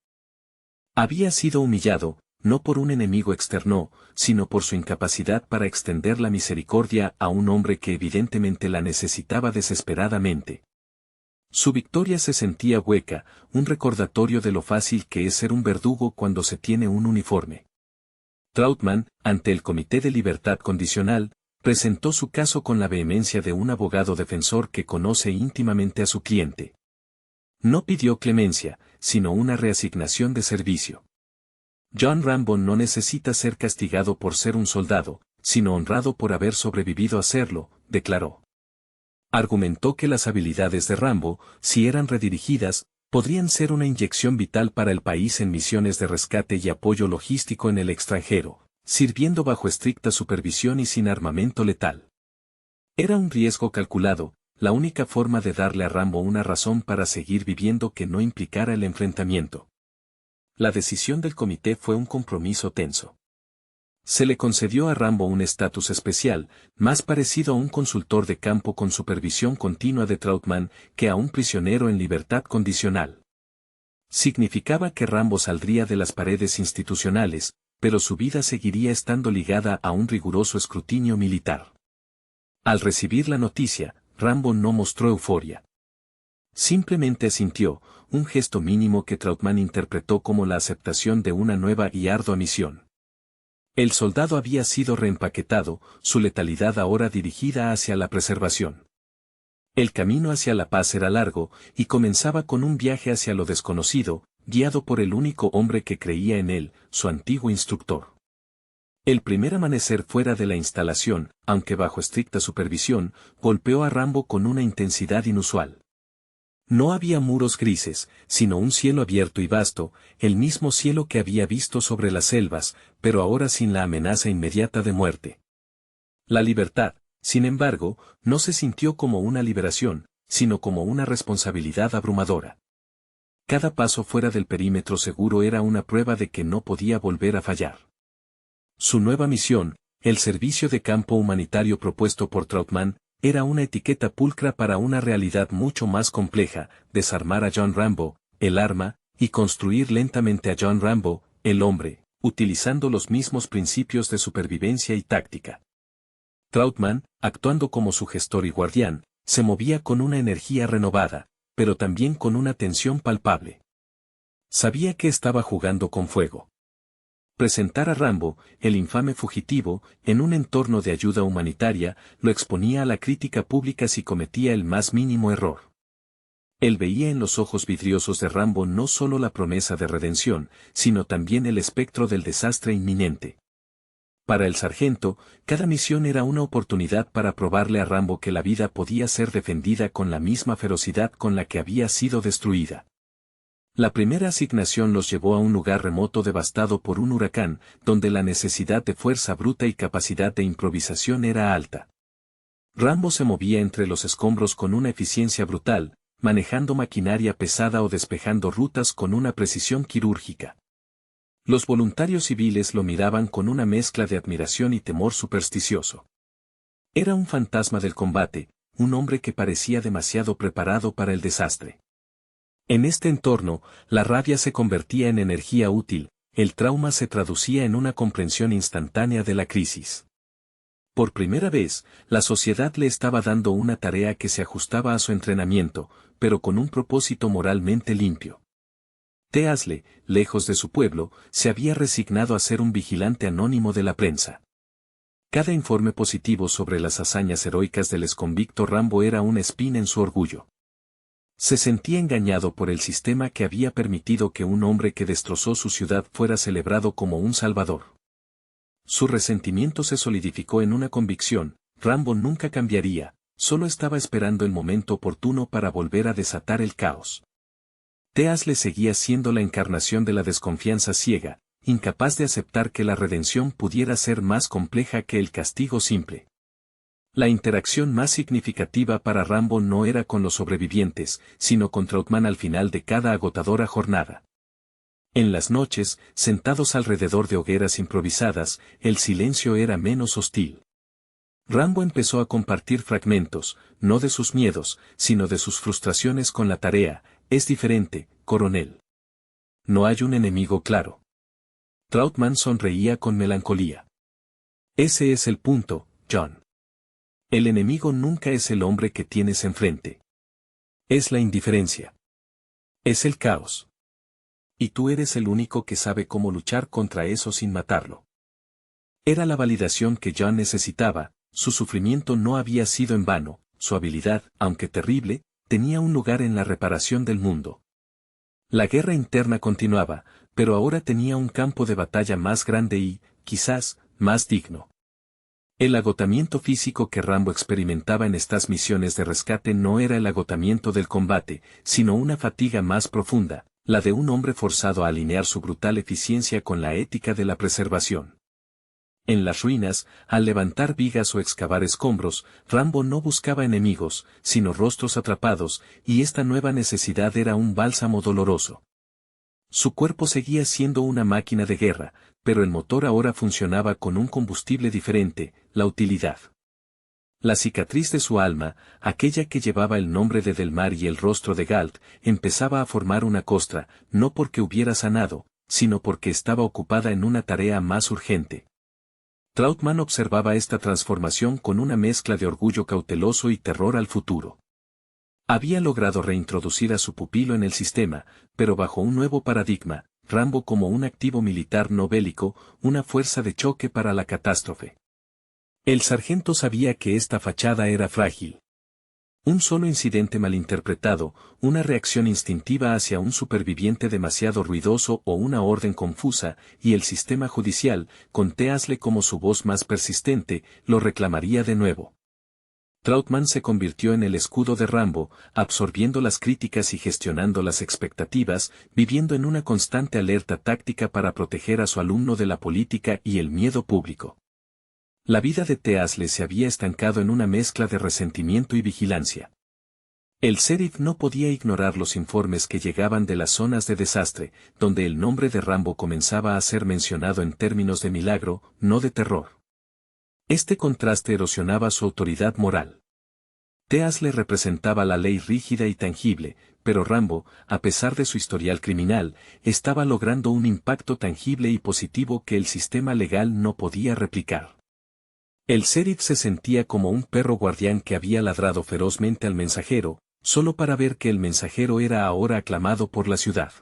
[SPEAKER 1] Había sido humillado, no por un enemigo externo, sino por su incapacidad para extender la misericordia a un hombre que evidentemente la necesitaba desesperadamente. Su victoria se sentía hueca, un recordatorio de lo fácil que es ser un verdugo cuando se tiene un uniforme. Trautmann, ante el Comité de Libertad Condicional, presentó su caso con la vehemencia de un abogado defensor que conoce íntimamente a su cliente. No pidió clemencia, sino una reasignación de servicio. John Rambo no necesita ser castigado por ser un soldado, sino honrado por haber sobrevivido a serlo, declaró. Argumentó que las habilidades de Rambo, si eran redirigidas, podrían ser una inyección vital para el país en misiones de rescate y apoyo logístico en el extranjero, sirviendo bajo estricta supervisión y sin armamento letal. Era un riesgo calculado, la única forma de darle a Rambo una razón para seguir viviendo que no implicara el enfrentamiento. La decisión del comité fue un compromiso tenso. Se le concedió a Rambo un estatus especial, más parecido a un consultor de campo con supervisión continua de Trautmann que a un prisionero en libertad condicional. Significaba que Rambo saldría de las paredes institucionales, pero su vida seguiría estando ligada a un riguroso escrutinio militar. Al recibir la noticia, Rambo no mostró euforia. Simplemente asintió, un gesto mínimo que Trautmann interpretó como la aceptación de una nueva y ardua misión. El soldado había sido reempaquetado, su letalidad ahora dirigida hacia la preservación. El camino hacia la paz era largo, y comenzaba con un viaje hacia lo desconocido, guiado por el único hombre que creía en él, su antiguo instructor. El primer amanecer fuera de la instalación, aunque bajo estricta supervisión, golpeó a Rambo con una intensidad inusual. No había muros grises, sino un cielo abierto y vasto, el mismo cielo que había visto sobre las selvas, pero ahora sin la amenaza inmediata de muerte. La libertad, sin embargo, no se sintió como una liberación, sino como una responsabilidad abrumadora. Cada paso fuera del perímetro seguro era una prueba de que no podía volver a fallar. Su nueva misión, el servicio de campo humanitario propuesto por Trautmann, era una etiqueta pulcra para una realidad mucho más compleja, desarmar a John Rambo, el arma, y construir lentamente a John Rambo, el hombre, utilizando los mismos principios de supervivencia y táctica. Trautmann, actuando como su gestor y guardián, se movía con una energía renovada, pero también con una tensión palpable. Sabía que estaba jugando con fuego. Presentar a Rambo, el infame fugitivo, en un entorno de ayuda humanitaria, lo exponía a la crítica pública si cometía el más mínimo error. Él veía en los ojos vidriosos de Rambo no solo la promesa de redención, sino también el espectro del desastre inminente. Para el sargento, cada misión era una oportunidad para probarle a Rambo que la vida podía ser defendida con la misma ferocidad con la que había sido destruida. La primera asignación los llevó a un lugar remoto devastado por un huracán, donde la necesidad de fuerza bruta y capacidad de improvisación era alta. Rambo se movía entre los escombros con una eficiencia brutal, manejando maquinaria pesada o despejando rutas con una precisión quirúrgica. Los voluntarios civiles lo miraban con una mezcla de admiración y temor supersticioso. Era un fantasma del combate, un hombre que parecía demasiado preparado para el desastre. En este entorno, la rabia se convertía en energía útil, El trauma se traducía en una comprensión instantánea de la crisis. Por primera vez, la sociedad le estaba dando una tarea que se ajustaba a su entrenamiento, pero con un propósito moralmente limpio. Teasle, lejos de su pueblo, se había resignado a ser un vigilante anónimo de la prensa. Cada informe positivo sobre las hazañas heroicas del exconvicto Rambo era una espina en su orgullo. Se sentía engañado por el sistema que había permitido que un hombre que destrozó su ciudad fuera celebrado como un salvador. Su resentimiento se solidificó en una convicción: Rambo nunca cambiaría, solo estaba esperando el momento oportuno para volver a desatar el caos. Teasle seguía siendo la encarnación de la desconfianza ciega, incapaz de aceptar que la redención pudiera ser más compleja que el castigo simple. La interacción más significativa para Rambo no era con los sobrevivientes, sino con Trautmann al final de cada agotadora jornada. En las noches, sentados alrededor de hogueras improvisadas, el silencio era menos hostil. Rambo empezó a compartir fragmentos, no de sus miedos, sino de sus frustraciones con la tarea. Es diferente, coronel. No hay un enemigo claro. Trautmann sonreía con melancolía. Ese es el punto, John. El enemigo nunca es el hombre que tienes enfrente. Es la indiferencia. Es el caos. Y tú eres el único que sabe cómo luchar contra eso sin matarlo. Era la validación que John necesitaba. Su sufrimiento no había sido en vano, su habilidad, aunque terrible, tenía un lugar en la reparación del mundo. La guerra interna continuaba, pero ahora tenía un campo de batalla más grande y, quizás, más digno. El agotamiento físico que Rambo experimentaba en estas misiones de rescate no era el agotamiento del combate, sino una fatiga más profunda, la de un hombre forzado a alinear su brutal eficiencia con la ética de la preservación. En las ruinas, al levantar vigas o excavar escombros, Rambo no buscaba enemigos, sino rostros atrapados, y esta nueva necesidad era un bálsamo doloroso. Su cuerpo seguía siendo una máquina de guerra, pero el motor ahora funcionaba con un combustible diferente: la utilidad. La cicatriz de su alma, aquella que llevaba el nombre de Del Mar y el rostro de Galt, empezaba a formar una costra, no porque hubiera sanado, sino porque estaba ocupada en una tarea más urgente. Trautmann observaba esta transformación con una mezcla de orgullo cauteloso y terror al futuro. Había logrado reintroducir a su pupilo en el sistema, pero bajo un nuevo paradigma: Rambo como un activo militar no bélico, una fuerza de choque para la catástrofe. El sargento sabía que esta fachada era frágil. Un solo incidente malinterpretado, una reacción instintiva hacia un superviviente demasiado ruidoso o una orden confusa, y el sistema judicial, con Teasle como su voz más persistente, lo reclamaría de nuevo. Trautmann se convirtió en el escudo de Rambo, absorbiendo las críticas y gestionando las expectativas, viviendo en una constante alerta táctica para proteger a su alumno de la política y el miedo público. La vida de Teasle se había estancado en una mezcla de resentimiento y vigilancia. El sheriff no podía ignorar los informes que llegaban de las zonas de desastre, donde el nombre de Rambo comenzaba a ser mencionado en términos de milagro, no de terror. Este contraste erosionaba su autoridad moral. Teasle representaba la ley rígida y tangible, pero Rambo, a pesar de su historial criminal, estaba logrando un impacto tangible y positivo que el sistema legal no podía replicar. El sheriff se sentía como un perro guardián que había ladrado ferozmente al mensajero, solo para ver que el mensajero era ahora aclamado por la ciudad.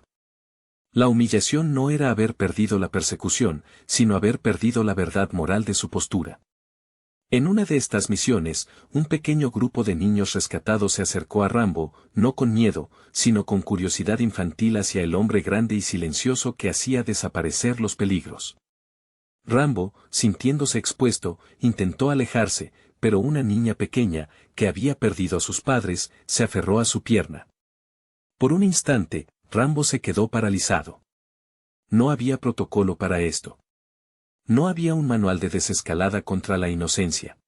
[SPEAKER 1] La humillación no era haber perdido la persecución, sino haber perdido la verdad moral de su postura. En una de estas misiones, un pequeño grupo de niños rescatados se acercó a Rambo, no con miedo, sino con curiosidad infantil hacia el hombre grande y silencioso que hacía desaparecer los peligros. Rambo, sintiéndose expuesto, intentó alejarse, pero una niña pequeña, que había perdido a sus padres, se aferró a su pierna. Por un instante, Rambo se quedó paralizado. No había protocolo para esto. No había un manual de desescalada contra la inocencia.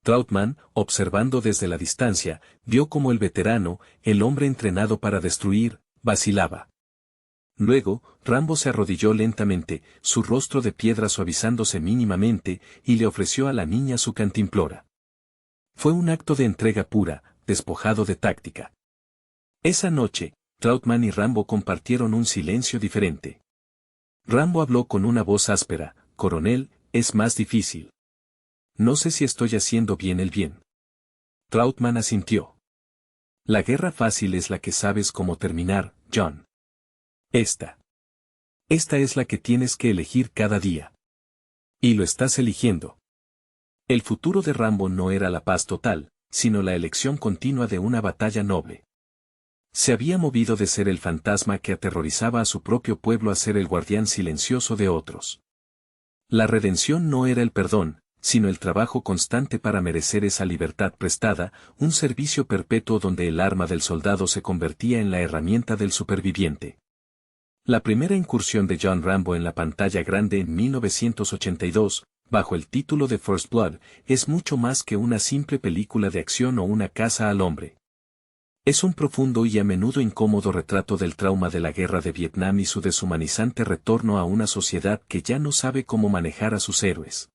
[SPEAKER 1] Trautmann, observando desde la distancia, vio cómo el veterano, el hombre entrenado para destruir, vacilaba. Luego, Rambo se arrodilló lentamente, su rostro de piedra suavizándose mínimamente, y le ofreció a la niña su cantimplora. Fue un acto de entrega pura, despojado de táctica. Esa noche, Trautmann y Rambo compartieron un silencio diferente. Rambo habló con una voz áspera: «Coronel, es más difícil. No sé si estoy haciendo bien el bien». Trautmann asintió. «La guerra fácil es la que sabes cómo terminar, John. Esta es la que tienes que elegir cada día. Y lo estás eligiendo». El futuro de Rambo no era la paz total, sino la elección continua de una batalla noble. Se había movido de ser el fantasma que aterrorizaba a su propio pueblo a ser el guardián silencioso de otros. La redención no era el perdón, sino el trabajo constante para merecer esa libertad prestada, un servicio perpetuo donde el arma del soldado se convertía en la herramienta del superviviente. La primera incursión de John Rambo en la pantalla grande en 1982, bajo el título de First Blood, es mucho más que una simple película de acción o una caza al hombre. Es un profundo y a menudo incómodo retrato del trauma de la guerra de Vietnam y su deshumanizante retorno a una sociedad que ya no sabe cómo manejar a sus héroes.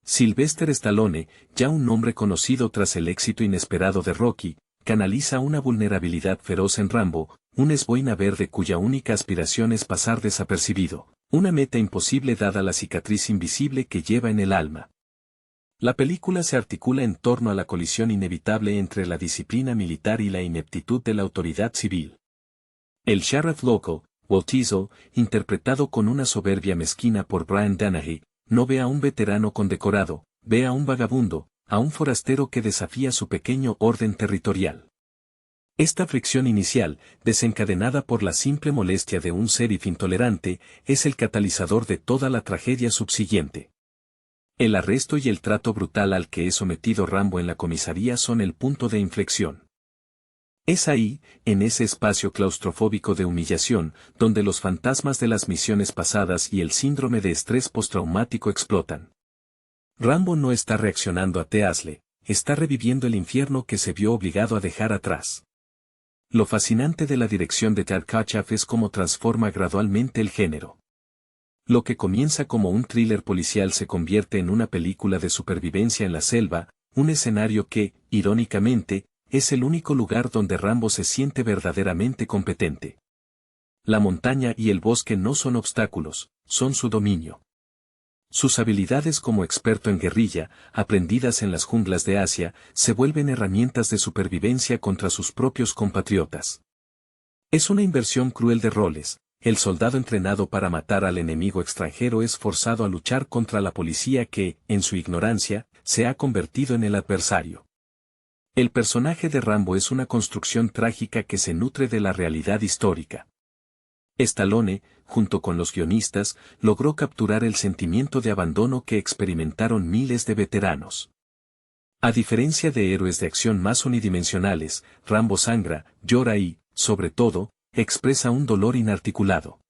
[SPEAKER 1] Sylvester Stallone, ya un nombre conocido tras el éxito inesperado de Rocky, canaliza una vulnerabilidad feroz en Rambo, un esboina verde cuya única aspiración es pasar desapercibido, una meta imposible dada la cicatriz invisible que lleva en el alma. La película se articula en torno a la colisión inevitable entre la disciplina militar y la ineptitud de la autoridad civil. El sheriff local, Walt Easel, interpretado con una soberbia mezquina por Brian Dennehy, no ve a un veterano condecorado, ve a un vagabundo, a un forastero que desafía su pequeño orden territorial. Esta fricción inicial, desencadenada por la simple molestia de un sheriff intolerante, es el catalizador de toda la tragedia subsiguiente. El arresto y el trato brutal al que es sometido Rambo en la comisaría son el punto de inflexión. Es ahí, en ese espacio claustrofóbico de humillación, donde los fantasmas de las misiones pasadas y el síndrome de estrés postraumático explotan. Rambo no está reaccionando a Teasle, está reviviendo el infierno que se vio obligado a dejar atrás. Lo fascinante de la dirección de Tarkachev es cómo transforma gradualmente el género. Lo que comienza como un thriller policial se convierte en una película de supervivencia en la selva, un escenario que, irónicamente, es el único lugar donde Rambo se siente verdaderamente competente. La montaña y el bosque no son obstáculos, son su dominio. Sus habilidades como experto en guerrilla, aprendidas en las junglas de Asia, se vuelven herramientas de supervivencia contra sus propios compatriotas. Es una inversión cruel de roles. El soldado entrenado para matar al enemigo extranjero es forzado a luchar contra la policía que, en su ignorancia, se ha convertido en el adversario. El personaje de Rambo es una construcción trágica que se nutre de la realidad histórica. Stallone, junto con los guionistas, logró capturar el sentimiento de abandono que experimentaron miles de veteranos. A diferencia de héroes de acción más unidimensionales, Rambo sangra, llora y, sobre todo, expresa un dolor inarticulado.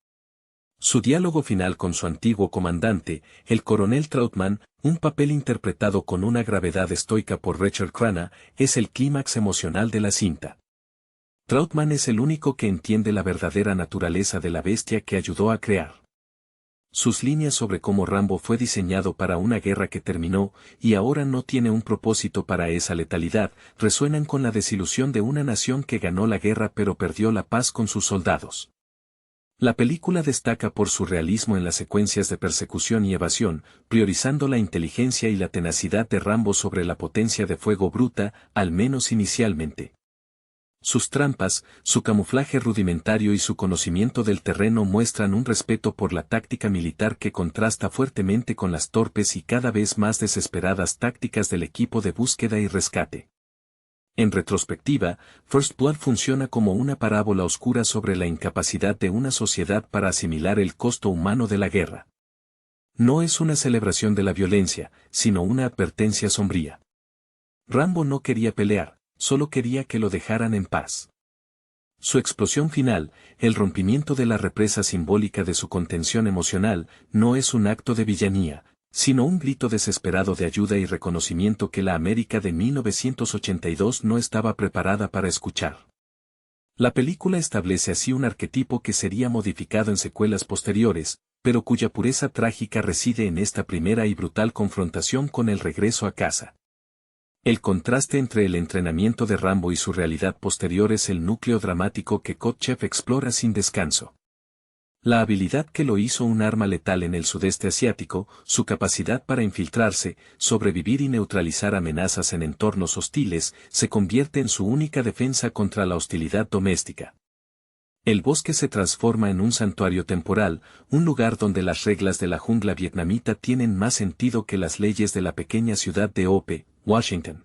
[SPEAKER 1] Su diálogo final con su antiguo comandante, el coronel Trautmann, un papel interpretado con una gravedad estoica por Richard Crenna, es el clímax emocional de la cinta. Trautmann es el único que entiende la verdadera naturaleza de la bestia que ayudó a crear. Sus líneas sobre cómo Rambo fue diseñado para una guerra que terminó, y ahora no tiene un propósito para esa letalidad, resuenan con la desilusión de una nación que ganó la guerra pero perdió la paz con sus soldados. La película destaca por su realismo en las secuencias de persecución y evasión, priorizando la inteligencia y la tenacidad de Rambo sobre la potencia de fuego bruta, al menos inicialmente. Sus trampas, su camuflaje rudimentario y su conocimiento del terreno muestran un respeto por la táctica militar que contrasta fuertemente con las torpes y cada vez más desesperadas tácticas del equipo de búsqueda y rescate. En retrospectiva, First Blood funciona como una parábola oscura sobre la incapacidad de una sociedad para asimilar el costo humano de la guerra. No es una celebración de la violencia, sino una advertencia sombría. Rambo no quería pelear, solo quería que lo dejaran en paz. Su explosión final, el rompimiento de la represa simbólica de su contención emocional, no es un acto de villanía, sino un grito desesperado de ayuda y reconocimiento que la América de 1982 no estaba preparada para escuchar. La película establece así un arquetipo que sería modificado en secuelas posteriores, pero cuya pureza trágica reside en esta primera y brutal confrontación con el regreso a casa. El contraste entre el entrenamiento de Rambo y su realidad posterior es el núcleo dramático que Kotcheff explora sin descanso. La habilidad que lo hizo un arma letal en el sudeste asiático, su capacidad para infiltrarse, sobrevivir y neutralizar amenazas en entornos hostiles, se convierte en su única defensa contra la hostilidad doméstica. El bosque se transforma en un santuario temporal, un lugar donde las reglas de la jungla vietnamita tienen más sentido que las leyes de la pequeña ciudad de Hope, Washington.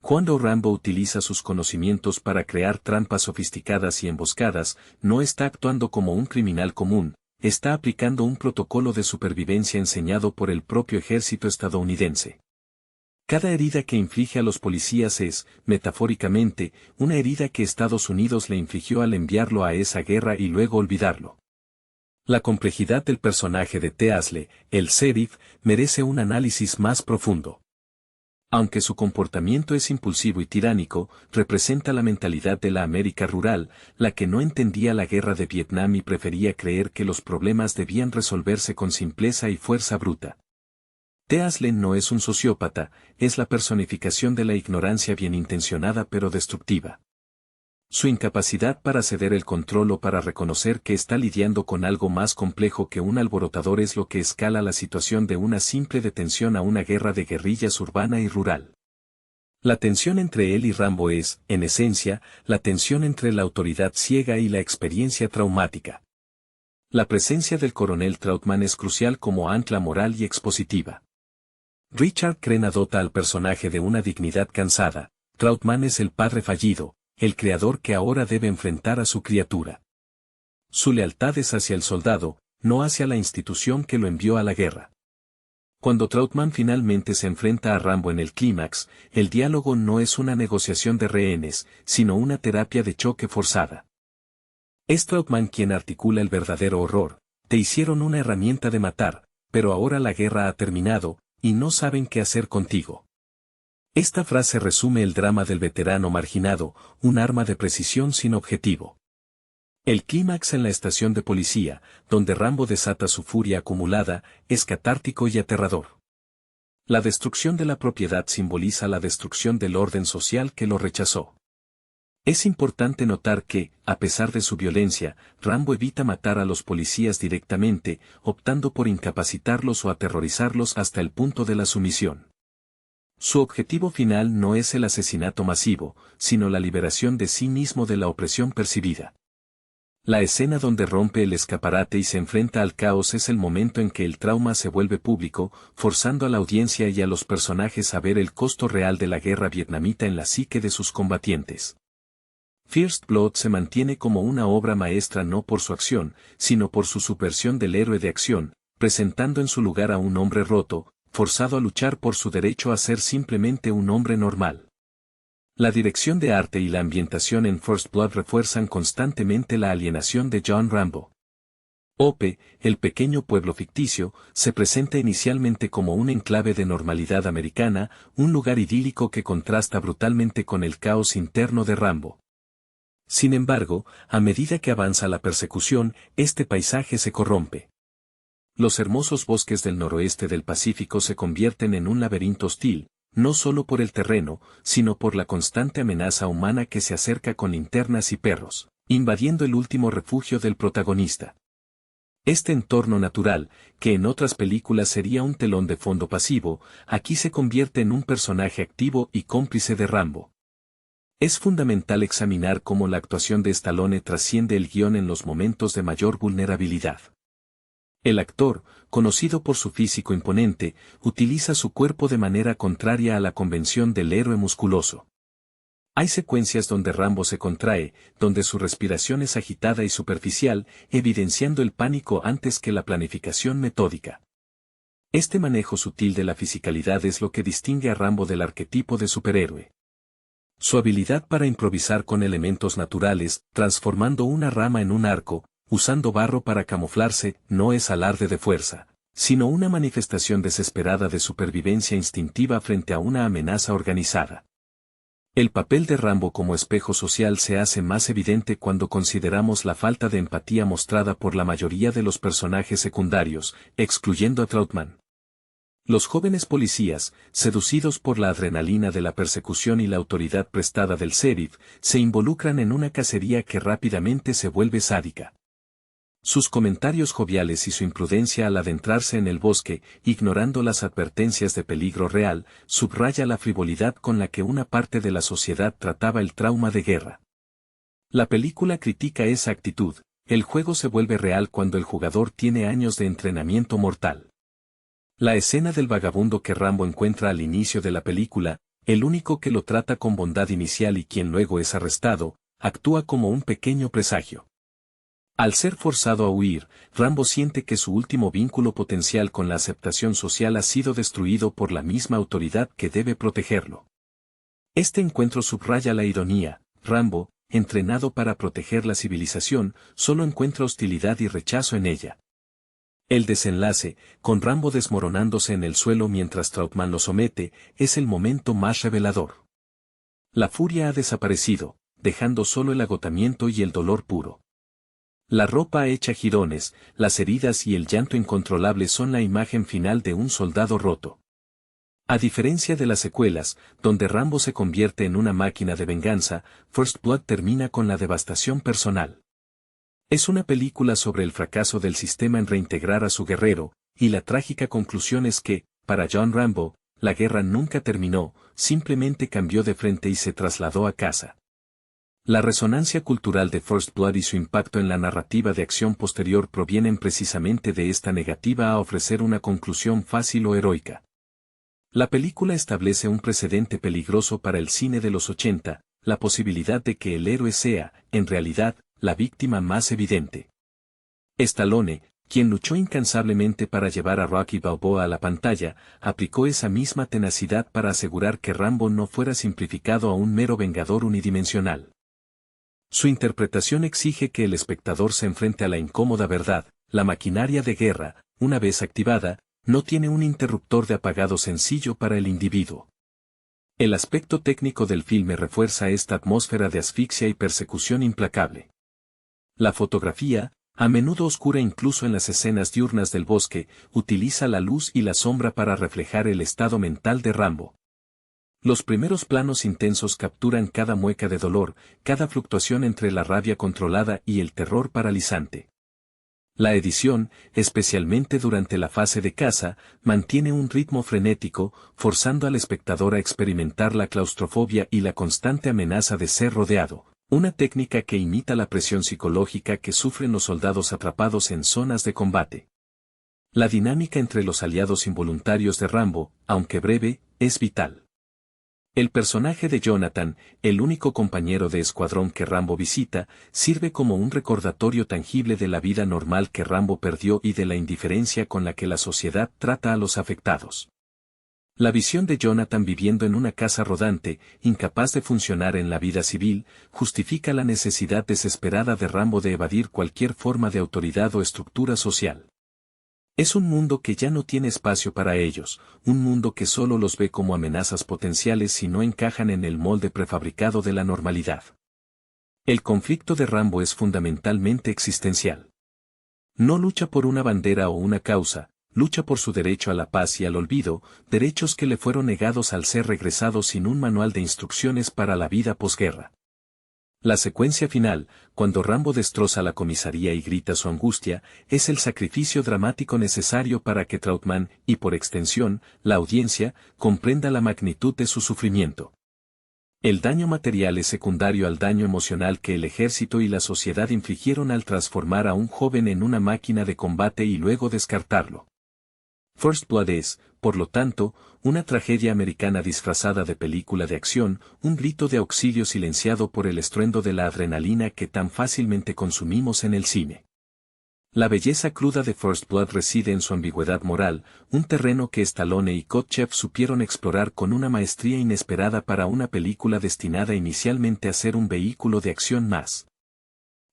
[SPEAKER 1] Cuando Rambo utiliza sus conocimientos para crear trampas sofisticadas y emboscadas, no está actuando como un criminal común, está aplicando un protocolo de supervivencia enseñado por el propio ejército estadounidense. Cada herida que inflige a los policías es, metafóricamente, una herida que Estados Unidos le infligió al enviarlo a esa guerra y luego olvidarlo. La complejidad del personaje de Teasle, el sheriff, merece un análisis más profundo. Aunque su comportamiento es impulsivo y tiránico, representa la mentalidad de la América rural, la que no entendía la guerra de Vietnam y prefería creer que los problemas debían resolverse con simpleza y fuerza bruta. Teasle no es un sociópata, es la personificación de la ignorancia bien intencionada pero destructiva. Su incapacidad para ceder el control o para reconocer que está lidiando con algo más complejo que un alborotador es lo que escala la situación de una simple detención a una guerra de guerrillas urbana y rural. La tensión entre él y Rambo es, en esencia, la tensión entre la autoridad ciega y la experiencia traumática. La presencia del coronel Trautmann es crucial como ancla moral y expositiva. Richard Crenna dota al personaje de una dignidad cansada. Trautmann es el padre fallido, el creador que ahora debe enfrentar a su criatura. Su lealtad es hacia el soldado, no hacia la institución que lo envió a la guerra. Cuando Trautmann finalmente se enfrenta a Rambo en el clímax, el diálogo no es una negociación de rehenes, sino una terapia de choque forzada. Es Trautmann quien articula el verdadero horror: te hicieron una herramienta de matar, pero ahora la guerra ha terminado, y no saben qué hacer contigo. Esta frase resume el drama del veterano marginado, un arma de precisión sin objetivo. El clímax en la estación de policía, donde Rambo desata su furia acumulada, es catártico y aterrador. La destrucción de la propiedad simboliza la destrucción del orden social que lo rechazó. Es importante notar que, a pesar de su violencia, Rambo evita matar a los policías directamente, optando por incapacitarlos o aterrorizarlos hasta el punto de la sumisión. Su objetivo final no es el asesinato masivo, sino la liberación de sí mismo de la opresión percibida. La escena donde rompe el escaparate y se enfrenta al caos es el momento en que el trauma se vuelve público, forzando a la audiencia y a los personajes a ver el costo real de la guerra vietnamita en la psique de sus combatientes. First Blood se mantiene como una obra maestra no por su acción, sino por su subversión del héroe de acción, presentando en su lugar a un hombre roto, forzado a luchar por su derecho a ser simplemente un hombre normal. La dirección de arte y la ambientación en First Blood refuerzan constantemente la alienación de John Rambo. Hope, el pequeño pueblo ficticio, se presenta inicialmente como un enclave de normalidad americana, un lugar idílico que contrasta brutalmente con el caos interno de Rambo. Sin embargo, a medida que avanza la persecución, este paisaje se corrompe. Los hermosos bosques del noroeste del Pacífico se convierten en un laberinto hostil, no solo por el terreno, sino por la constante amenaza humana que se acerca con linternas y perros, invadiendo el último refugio del protagonista. Este entorno natural, que en otras películas sería un telón de fondo pasivo, aquí se convierte en un personaje activo y cómplice de Rambo. Es fundamental examinar cómo la actuación de Stallone trasciende el guión en los momentos de mayor vulnerabilidad. El actor, conocido por su físico imponente, utiliza su cuerpo de manera contraria a la convención del héroe musculoso. Hay secuencias donde Rambo se contrae, donde su respiración es agitada y superficial, evidenciando el pánico antes que la planificación metódica. Este manejo sutil de la fisicalidad es lo que distingue a Rambo del arquetipo de superhéroe. Su habilidad para improvisar con elementos naturales, transformando una rama en un arco, usando barro para camuflarse, no es alarde de fuerza, sino una manifestación desesperada de supervivencia instintiva frente a una amenaza organizada. El papel de Rambo como espejo social se hace más evidente cuando consideramos la falta de empatía mostrada por la mayoría de los personajes secundarios, excluyendo a Trautmann. Los jóvenes policías, seducidos por la adrenalina de la persecución y la autoridad prestada del sheriff, se involucran en una cacería que rápidamente se vuelve sádica. Sus comentarios joviales y su imprudencia al adentrarse en el bosque, ignorando las advertencias de peligro real, subraya la frivolidad con la que una parte de la sociedad trataba el trauma de guerra. La película critica esa actitud. El juego se vuelve real cuando el jugador tiene años de entrenamiento mortal. La escena del vagabundo que Rambo encuentra al inicio de la película, el único que lo trata con bondad inicial y quien luego es arrestado, actúa como un pequeño presagio. Al ser forzado a huir, Rambo siente que su último vínculo potencial con la aceptación social ha sido destruido por la misma autoridad que debe protegerlo. Este encuentro subraya la ironía. Rambo, entrenado para proteger la civilización, solo encuentra hostilidad y rechazo en ella. El desenlace, con Rambo desmoronándose en el suelo mientras Trautmann lo somete, es el momento más revelador. La furia ha desaparecido, dejando solo el agotamiento y el dolor puro. La ropa hecha jirones, las heridas y el llanto incontrolable son la imagen final de un soldado roto. A diferencia de las secuelas, donde Rambo se convierte en una máquina de venganza, First Blood termina con la devastación personal. Es una película sobre el fracaso del sistema en reintegrar a su guerrero, y la trágica conclusión es que, para John Rambo, la guerra nunca terminó, simplemente cambió de frente y se trasladó a casa. La resonancia cultural de First Blood y su impacto en la narrativa de acción posterior provienen precisamente de esta negativa a ofrecer una conclusión fácil o heroica. La película establece un precedente peligroso para el cine de los 80, la posibilidad de que el héroe sea, en realidad, la víctima más evidente. Stallone, quien luchó incansablemente para llevar a Rocky Balboa a la pantalla, aplicó esa misma tenacidad para asegurar que Rambo no fuera simplificado a un mero vengador unidimensional. Su interpretación exige que el espectador se enfrente a la incómoda verdad: la maquinaria de guerra, una vez activada, no tiene un interruptor de apagado sencillo para el individuo. El aspecto técnico del filme refuerza esta atmósfera de asfixia y persecución implacable. La fotografía, a menudo oscura incluso en las escenas diurnas del bosque, utiliza la luz y la sombra para reflejar el estado mental de Rambo. Los primeros planos intensos capturan cada mueca de dolor, cada fluctuación entre la rabia controlada y el terror paralizante. La edición, especialmente durante la fase de caza, mantiene un ritmo frenético, forzando al espectador a experimentar la claustrofobia y la constante amenaza de ser rodeado, una técnica que imita la presión psicológica que sufren los soldados atrapados en zonas de combate. La dinámica entre los aliados involuntarios de Rambo, aunque breve, es vital. El personaje de Jonathan, el único compañero de escuadrón que Rambo visita, sirve como un recordatorio tangible de la vida normal que Rambo perdió y de la indiferencia con la que la sociedad trata a los afectados. La visión de Jonathan viviendo en una casa rodante, incapaz de funcionar en la vida civil, justifica la necesidad desesperada de Rambo de evadir cualquier forma de autoridad o estructura social. Es un mundo que ya no tiene espacio para ellos, un mundo que solo los ve como amenazas potenciales si no encajan en el molde prefabricado de la normalidad. El conflicto de Rambo es fundamentalmente existencial. No lucha por una bandera o una causa, lucha por su derecho a la paz y al olvido, derechos que le fueron negados al ser regresado sin un manual de instrucciones para la vida posguerra. La secuencia final, cuando Rambo destroza la comisaría y grita su angustia, es el sacrificio dramático necesario para que Trautmann, y por extensión, la audiencia, comprenda la magnitud de su sufrimiento. El daño material es secundario al daño emocional que el ejército y la sociedad infligieron al transformar a un joven en una máquina de combate y luego descartarlo. First Blood es, por lo tanto, una tragedia americana disfrazada de película de acción, un grito de auxilio silenciado por el estruendo de la adrenalina que tan fácilmente consumimos en el cine. La belleza cruda de First Blood reside en su ambigüedad moral, un terreno que Stallone y Kotcheff supieron explorar con una maestría inesperada para una película destinada inicialmente a ser un vehículo de acción más.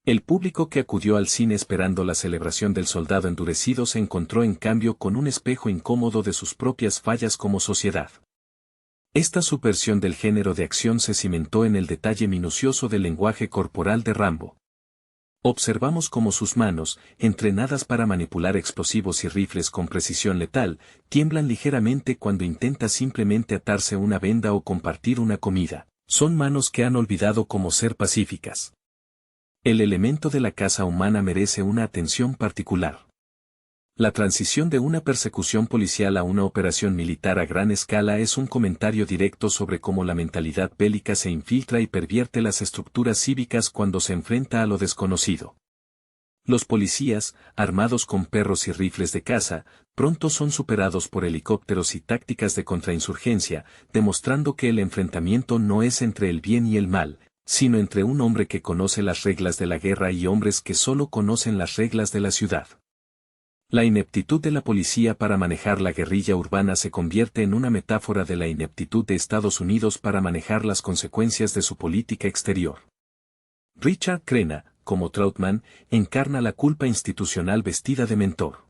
[SPEAKER 1] El público que acudió al cine esperando la celebración del soldado endurecido se encontró en cambio con un espejo incómodo de sus propias fallas como sociedad. Esta subversión del género de acción se cimentó en el detalle minucioso del lenguaje corporal de Rambo. Observamos cómo sus manos, entrenadas para manipular explosivos y rifles con precisión letal, tiemblan ligeramente cuando intenta simplemente atarse una venda o compartir una comida. Son manos que han olvidado cómo ser pacíficas. El elemento de la caza humana merece una atención particular. La transición de una persecución policial a una operación militar a gran escala es un comentario directo sobre cómo la mentalidad bélica se infiltra y pervierte las estructuras cívicas cuando se enfrenta a lo desconocido. Los policías, armados con perros y rifles de caza, pronto son superados por helicópteros y tácticas de contrainsurgencia, demostrando que el enfrentamiento no es entre el bien y el mal, sino entre un hombre que conoce las reglas de la guerra y hombres que solo conocen las reglas de la ciudad. La ineptitud de la policía para manejar la guerrilla urbana se convierte en una metáfora de la ineptitud de Estados Unidos para manejar las consecuencias de su política exterior. Richard Crenna, como Trautmann, encarna la culpa institucional vestida de mentor.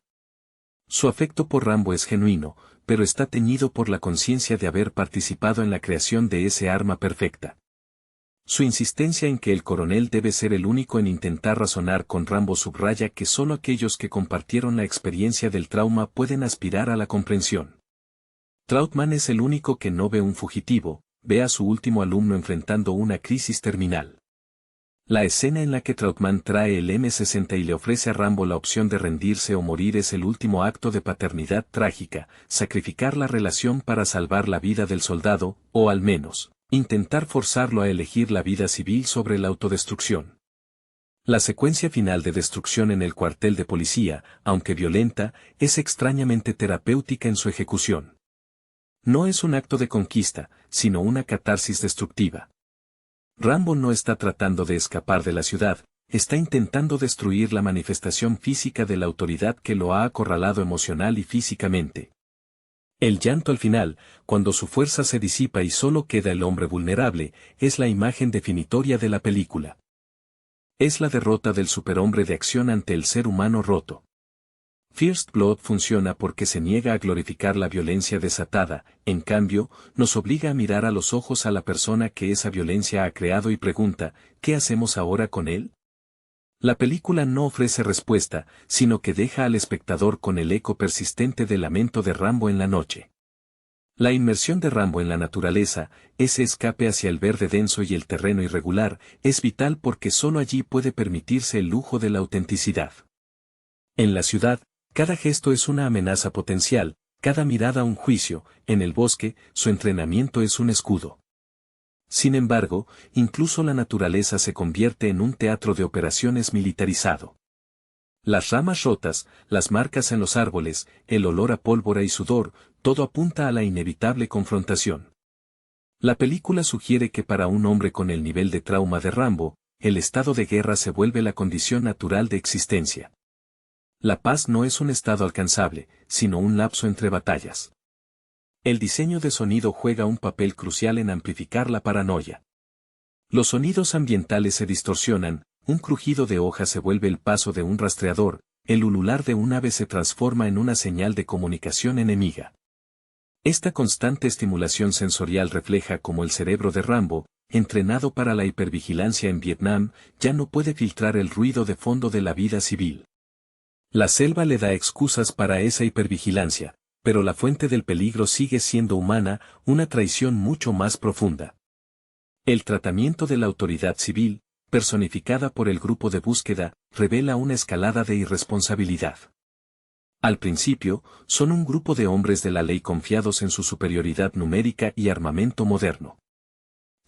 [SPEAKER 1] Su afecto por Rambo es genuino, pero está teñido por la conciencia de haber participado en la creación de ese arma perfecta. Su insistencia en que el coronel debe ser el único en intentar razonar con Rambo subraya que solo aquellos que compartieron la experiencia del trauma pueden aspirar a la comprensión. Trautmann es el único que no ve un fugitivo, ve a su último alumno enfrentando una crisis terminal. La escena en la que Trautmann trae el M60 y le ofrece a Rambo la opción de rendirse o morir es el último acto de paternidad trágica, sacrificar la relación para salvar la vida del soldado, o al menos, intentar forzarlo a elegir la vida civil sobre la autodestrucción. La secuencia final de destrucción en el cuartel de policía, aunque violenta, es extrañamente terapéutica en su ejecución. No es un acto de conquista, sino una catarsis destructiva. Rambo no está tratando de escapar de la ciudad, está intentando destruir la manifestación física de la autoridad que lo ha acorralado emocional y físicamente. El llanto al final, cuando su fuerza se disipa y solo queda el hombre vulnerable, es la imagen definitoria de la película. Es la derrota del superhombre de acción ante el ser humano roto. First Blood funciona porque se niega a glorificar la violencia desatada, en cambio, nos obliga a mirar a los ojos a la persona que esa violencia ha creado y pregunta, ¿qué hacemos ahora con él? La película no ofrece respuesta, sino que deja al espectador con el eco persistente del lamento de Rambo en la noche. La inmersión de Rambo en la naturaleza, ese escape hacia el verde denso y el terreno irregular, es vital porque solo allí puede permitirse el lujo de la autenticidad. En la ciudad, cada gesto es una amenaza potencial, cada mirada un juicio, en el bosque, su entrenamiento es un escudo. Sin embargo, incluso la naturaleza se convierte en un teatro de operaciones militarizado. Las ramas rotas, las marcas en los árboles, el olor a pólvora y sudor, todo apunta a la inevitable confrontación. La película sugiere que para un hombre con el nivel de trauma de Rambo, el estado de guerra se vuelve la condición natural de existencia. La paz no es un estado alcanzable, sino un lapso entre batallas. El diseño de sonido juega un papel crucial en amplificar la paranoia. Los sonidos ambientales se distorsionan, un crujido de hojas se vuelve el paso de un rastreador, el ulular de un ave se transforma en una señal de comunicación enemiga. Esta constante estimulación sensorial refleja cómo el cerebro de Rambo, entrenado para la hipervigilancia en Vietnam, ya no puede filtrar el ruido de fondo de la vida civil. La selva le da excusas para esa hipervigilancia, pero la fuente del peligro sigue siendo humana, una traición mucho más profunda. El tratamiento de la autoridad civil, personificada por el grupo de búsqueda, revela una escalada de irresponsabilidad. Al principio, son un grupo de hombres de la ley confiados en su superioridad numérica y armamento moderno.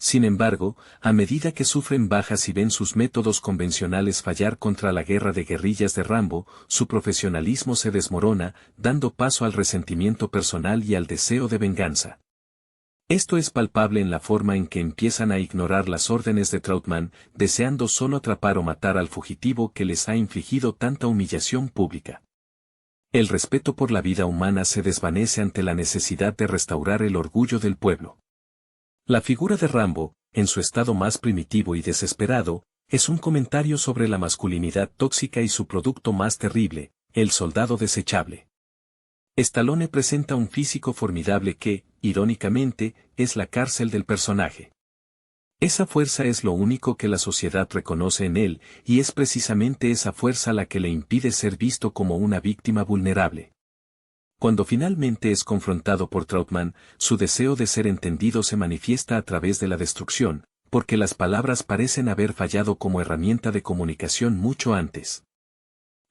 [SPEAKER 1] Sin embargo, a medida que sufren bajas y ven sus métodos convencionales fallar contra la guerra de guerrillas de Rambo, su profesionalismo se desmorona, dando paso al resentimiento personal y al deseo de venganza. Esto es palpable en la forma en que empiezan a ignorar las órdenes de Trautmann, deseando solo atrapar o matar al fugitivo que les ha infligido tanta humillación pública. El respeto por la vida humana se desvanece ante la necesidad de restaurar el orgullo del pueblo. La figura de Rambo, en su estado más primitivo y desesperado, es un comentario sobre la masculinidad tóxica y su producto más terrible, el soldado desechable. Stallone presenta un físico formidable que, irónicamente, es la cárcel del personaje. Esa fuerza es lo único que la sociedad reconoce en él, y es precisamente esa fuerza la que le impide ser visto como una víctima vulnerable. Cuando finalmente es confrontado por Trautmann, su deseo de ser entendido se manifiesta a través de la destrucción, porque las palabras parecen haber fallado como herramienta de comunicación mucho antes.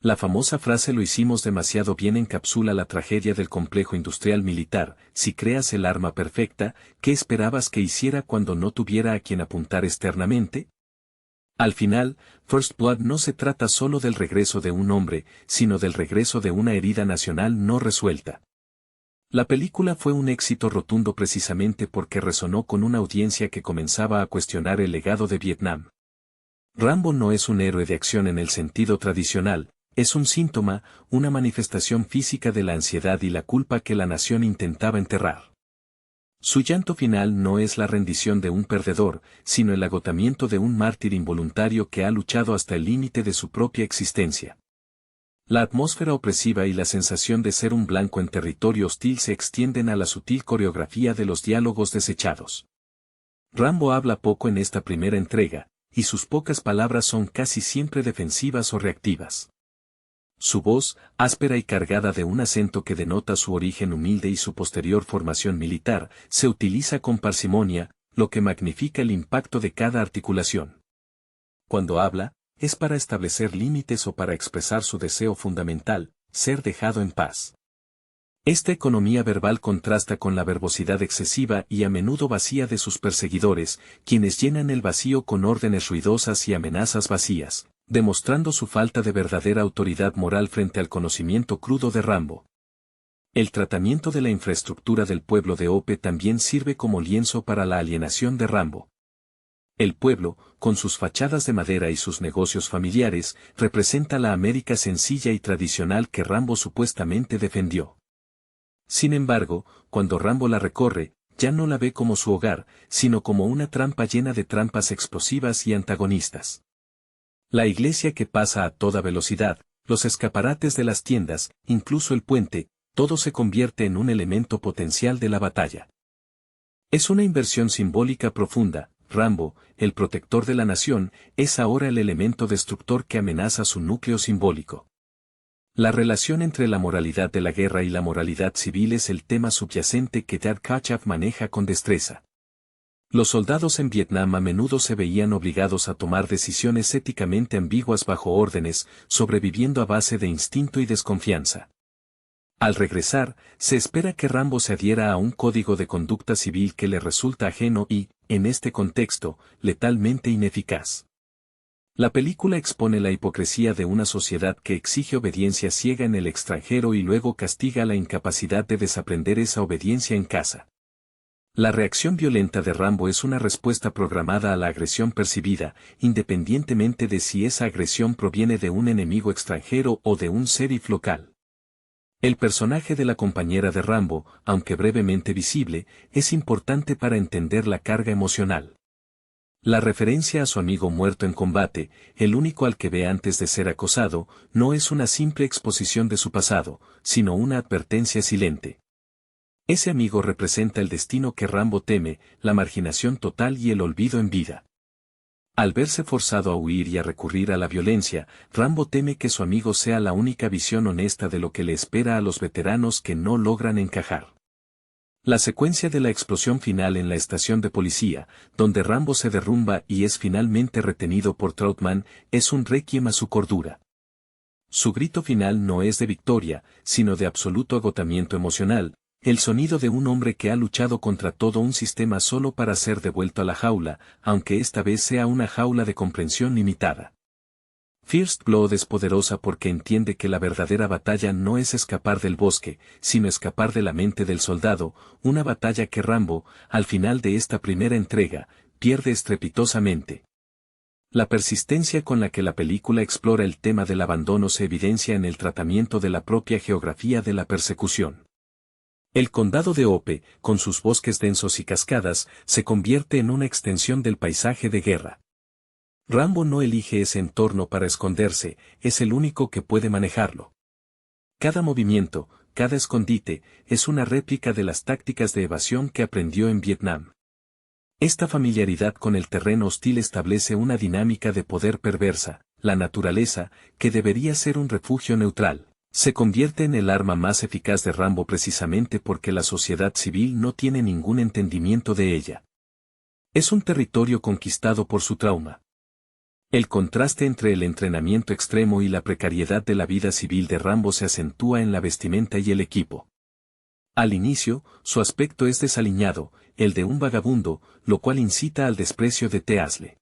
[SPEAKER 1] La famosa frase "lo hicimos demasiado bien" encapsula la tragedia del complejo industrial militar. Si creas el arma perfecta, ¿qué esperabas que hiciera cuando no tuviera a quien apuntar externamente? Al final, First Blood no se trata solo del regreso de un hombre, sino del regreso de una herida nacional no resuelta. La película fue un éxito rotundo precisamente porque resonó con una audiencia que comenzaba a cuestionar el legado de Vietnam. Rambo no es un héroe de acción en el sentido tradicional, es un síntoma, una manifestación física de la ansiedad y la culpa que la nación intentaba enterrar. Su llanto final no es la rendición de un perdedor, sino el agotamiento de un mártir involuntario que ha luchado hasta el límite de su propia existencia. La atmósfera opresiva y la sensación de ser un blanco en territorio hostil se extienden a la sutil coreografía de los diálogos desechados. Rambo habla poco en esta primera entrega, y sus pocas palabras son casi siempre defensivas o reactivas. Su voz, áspera y cargada de un acento que denota su origen humilde y su posterior formación militar, se utiliza con parsimonia, lo que magnifica el impacto de cada articulación. Cuando habla, es para establecer límites o para expresar su deseo fundamental, ser dejado en paz. Esta economía verbal contrasta con la verbosidad excesiva y a menudo vacía de sus perseguidores, quienes llenan el vacío con órdenes ruidosas y amenazas vacías, demostrando su falta de verdadera autoridad moral frente al conocimiento crudo de Rambo. El tratamiento de la infraestructura del pueblo de Ope también sirve como lienzo para la alienación de Rambo. El pueblo, con sus fachadas de madera y sus negocios familiares, representa la América sencilla y tradicional que Rambo supuestamente defendió. Sin embargo, cuando Rambo la recorre, ya no la ve como su hogar, sino como una trampa llena de trampas explosivas y antagonistas. La iglesia que pasa a toda velocidad, los escaparates de las tiendas, incluso el puente, todo se convierte en un elemento potencial de la batalla. Es una inversión simbólica profunda. Rambo, el protector de la nación, es ahora el elemento destructor que amenaza su núcleo simbólico. La relación entre la moralidad de la guerra y la moralidad civil es el tema subyacente que Ted Kotcheff maneja con destreza. Los soldados en Vietnam a menudo se veían obligados a tomar decisiones éticamente ambiguas bajo órdenes, sobreviviendo a base de instinto y desconfianza. Al regresar, se espera que Rambo se adhiera a un código de conducta civil que le resulta ajeno y, en este contexto, letalmente ineficaz. La película expone la hipocresía de una sociedad que exige obediencia ciega en el extranjero y luego castiga la incapacidad de desaprender esa obediencia en casa. La reacción violenta de Rambo es una respuesta programada a la agresión percibida, independientemente de si esa agresión proviene de un enemigo extranjero o de un sheriff local. El personaje de la compañera de Rambo, aunque brevemente visible, es importante para entender la carga emocional. La referencia a su amigo muerto en combate, el único al que ve antes de ser acosado, no es una simple exposición de su pasado, sino una advertencia silente. Ese amigo representa el destino que Rambo teme, la marginación total y el olvido en vida. Al verse forzado a huir y a recurrir a la violencia, Rambo teme que su amigo sea la única visión honesta de lo que le espera a los veteranos que no logran encajar. La secuencia de la explosión final en la estación de policía, donde Rambo se derrumba y es finalmente retenido por Trautmann, es un requiem a su cordura. Su grito final no es de victoria, sino de absoluto agotamiento emocional, el sonido de un hombre que ha luchado contra todo un sistema solo para ser devuelto a la jaula, aunque esta vez sea una jaula de comprensión limitada. First Blood es poderosa porque entiende que la verdadera batalla no es escapar del bosque, sino escapar de la mente del soldado, una batalla que Rambo, al final de esta primera entrega, pierde estrepitosamente. La persistencia con la que la película explora el tema del abandono se evidencia en el tratamiento de la propia geografía de la persecución. El condado de Ope, con sus bosques densos y cascadas, se convierte en una extensión del paisaje de guerra. Rambo no elige ese entorno para esconderse, es el único que puede manejarlo. Cada movimiento, cada escondite, es una réplica de las tácticas de evasión que aprendió en Vietnam. Esta familiaridad con el terreno hostil establece una dinámica de poder perversa. La naturaleza, que debería ser un refugio neutral, se convierte en el arma más eficaz de Rambo precisamente porque la sociedad civil no tiene ningún entendimiento de ella. Es un territorio conquistado por su trauma. El contraste entre el entrenamiento extremo y la precariedad de la vida civil de Rambo se acentúa en la vestimenta y el equipo. Al inicio, su aspecto es desaliñado, el de un vagabundo, lo cual incita al desprecio de Teal'c.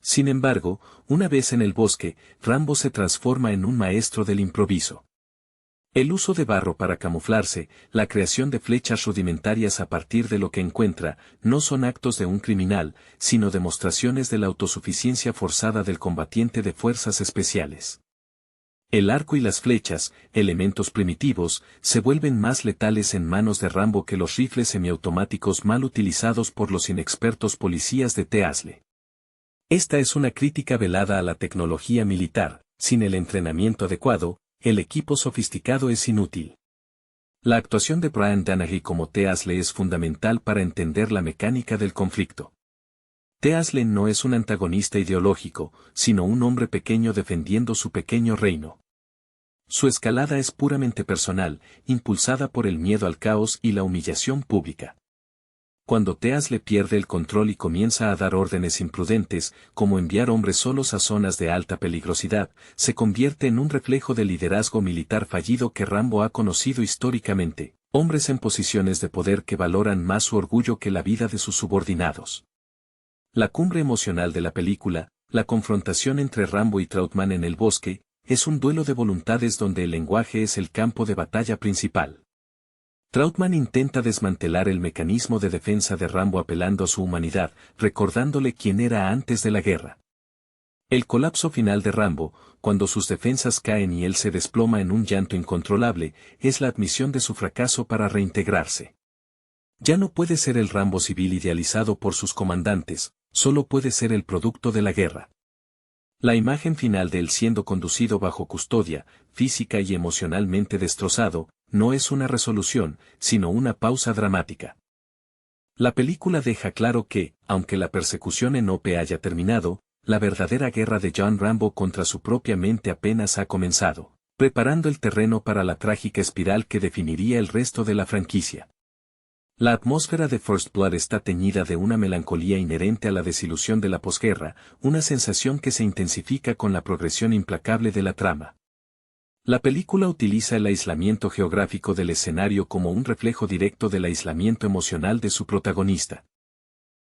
[SPEAKER 1] Sin embargo, una vez en el bosque, Rambo se transforma en un maestro del improviso. El uso de barro para camuflarse, la creación de flechas rudimentarias a partir de lo que encuentra, no son actos de un criminal, sino demostraciones de la autosuficiencia forzada del combatiente de fuerzas especiales. El arco y las flechas, elementos primitivos, se vuelven más letales en manos de Rambo que los rifles semiautomáticos mal utilizados por los inexpertos policías de Teal'c. Esta es una crítica velada a la tecnología militar. Sin el entrenamiento adecuado, el equipo sofisticado es inútil. La actuación de Brian Dennehy como Teal'c es fundamental para entender la mecánica del conflicto. Teal'c no es un antagonista ideológico, sino un hombre pequeño defendiendo su pequeño reino. Su escalada es puramente personal, impulsada por el miedo al caos y la humillación pública. Cuando Teal'c pierde el control y comienza a dar órdenes imprudentes, como enviar hombres solos a zonas de alta peligrosidad, se convierte en un reflejo del liderazgo militar fallido que Rambo ha conocido históricamente, hombres en posiciones de poder que valoran más su orgullo que la vida de sus subordinados. La cumbre emocional de la película, la confrontación entre Rambo y Trautmann en el bosque, es un duelo de voluntades donde el lenguaje es el campo de batalla principal. Trautmann intenta desmantelar el mecanismo de defensa de Rambo apelando a su humanidad, recordándole quién era antes de la guerra. El colapso final de Rambo, cuando sus defensas caen y él se desploma en un llanto incontrolable, es la admisión de su fracaso para reintegrarse. Ya no puede ser el Rambo civil idealizado por sus comandantes, solo puede ser el producto de la guerra. La imagen final de él siendo conducido bajo custodia, física y emocionalmente destrozado, no es una resolución, sino una pausa dramática. La película deja claro que, aunque la persecución en OP haya terminado, la verdadera guerra de John Rambo contra su propia mente apenas ha comenzado, preparando el terreno para la trágica espiral que definiría el resto de la franquicia. La atmósfera de First Blood está teñida de una melancolía inherente a la desilusión de la posguerra, una sensación que se intensifica con la progresión implacable de la trama. La película utiliza el aislamiento geográfico del escenario como un reflejo directo del aislamiento emocional de su protagonista.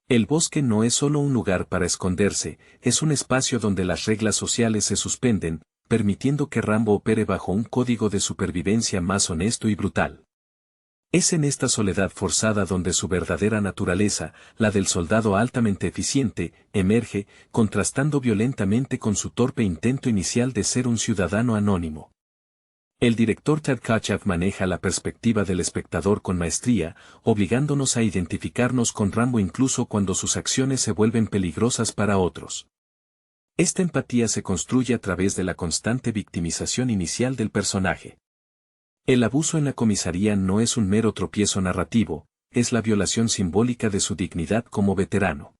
[SPEAKER 1] El bosque no es solo un lugar para esconderse, es un espacio donde las reglas sociales se suspenden, permitiendo que Rambo opere bajo un código de supervivencia más honesto y brutal. Es en esta soledad forzada donde su verdadera naturaleza, la del soldado altamente eficiente, emerge, contrastando violentamente con su torpe intento inicial de ser un ciudadano anónimo. El director Tadkachev maneja la perspectiva del espectador con maestría, obligándonos a identificarnos con Rambo incluso cuando sus acciones se vuelven peligrosas para otros. Esta empatía se construye a través de la constante victimización inicial del personaje. El abuso en la comisaría no es un mero tropiezo narrativo, es la violación simbólica de su dignidad como veterano.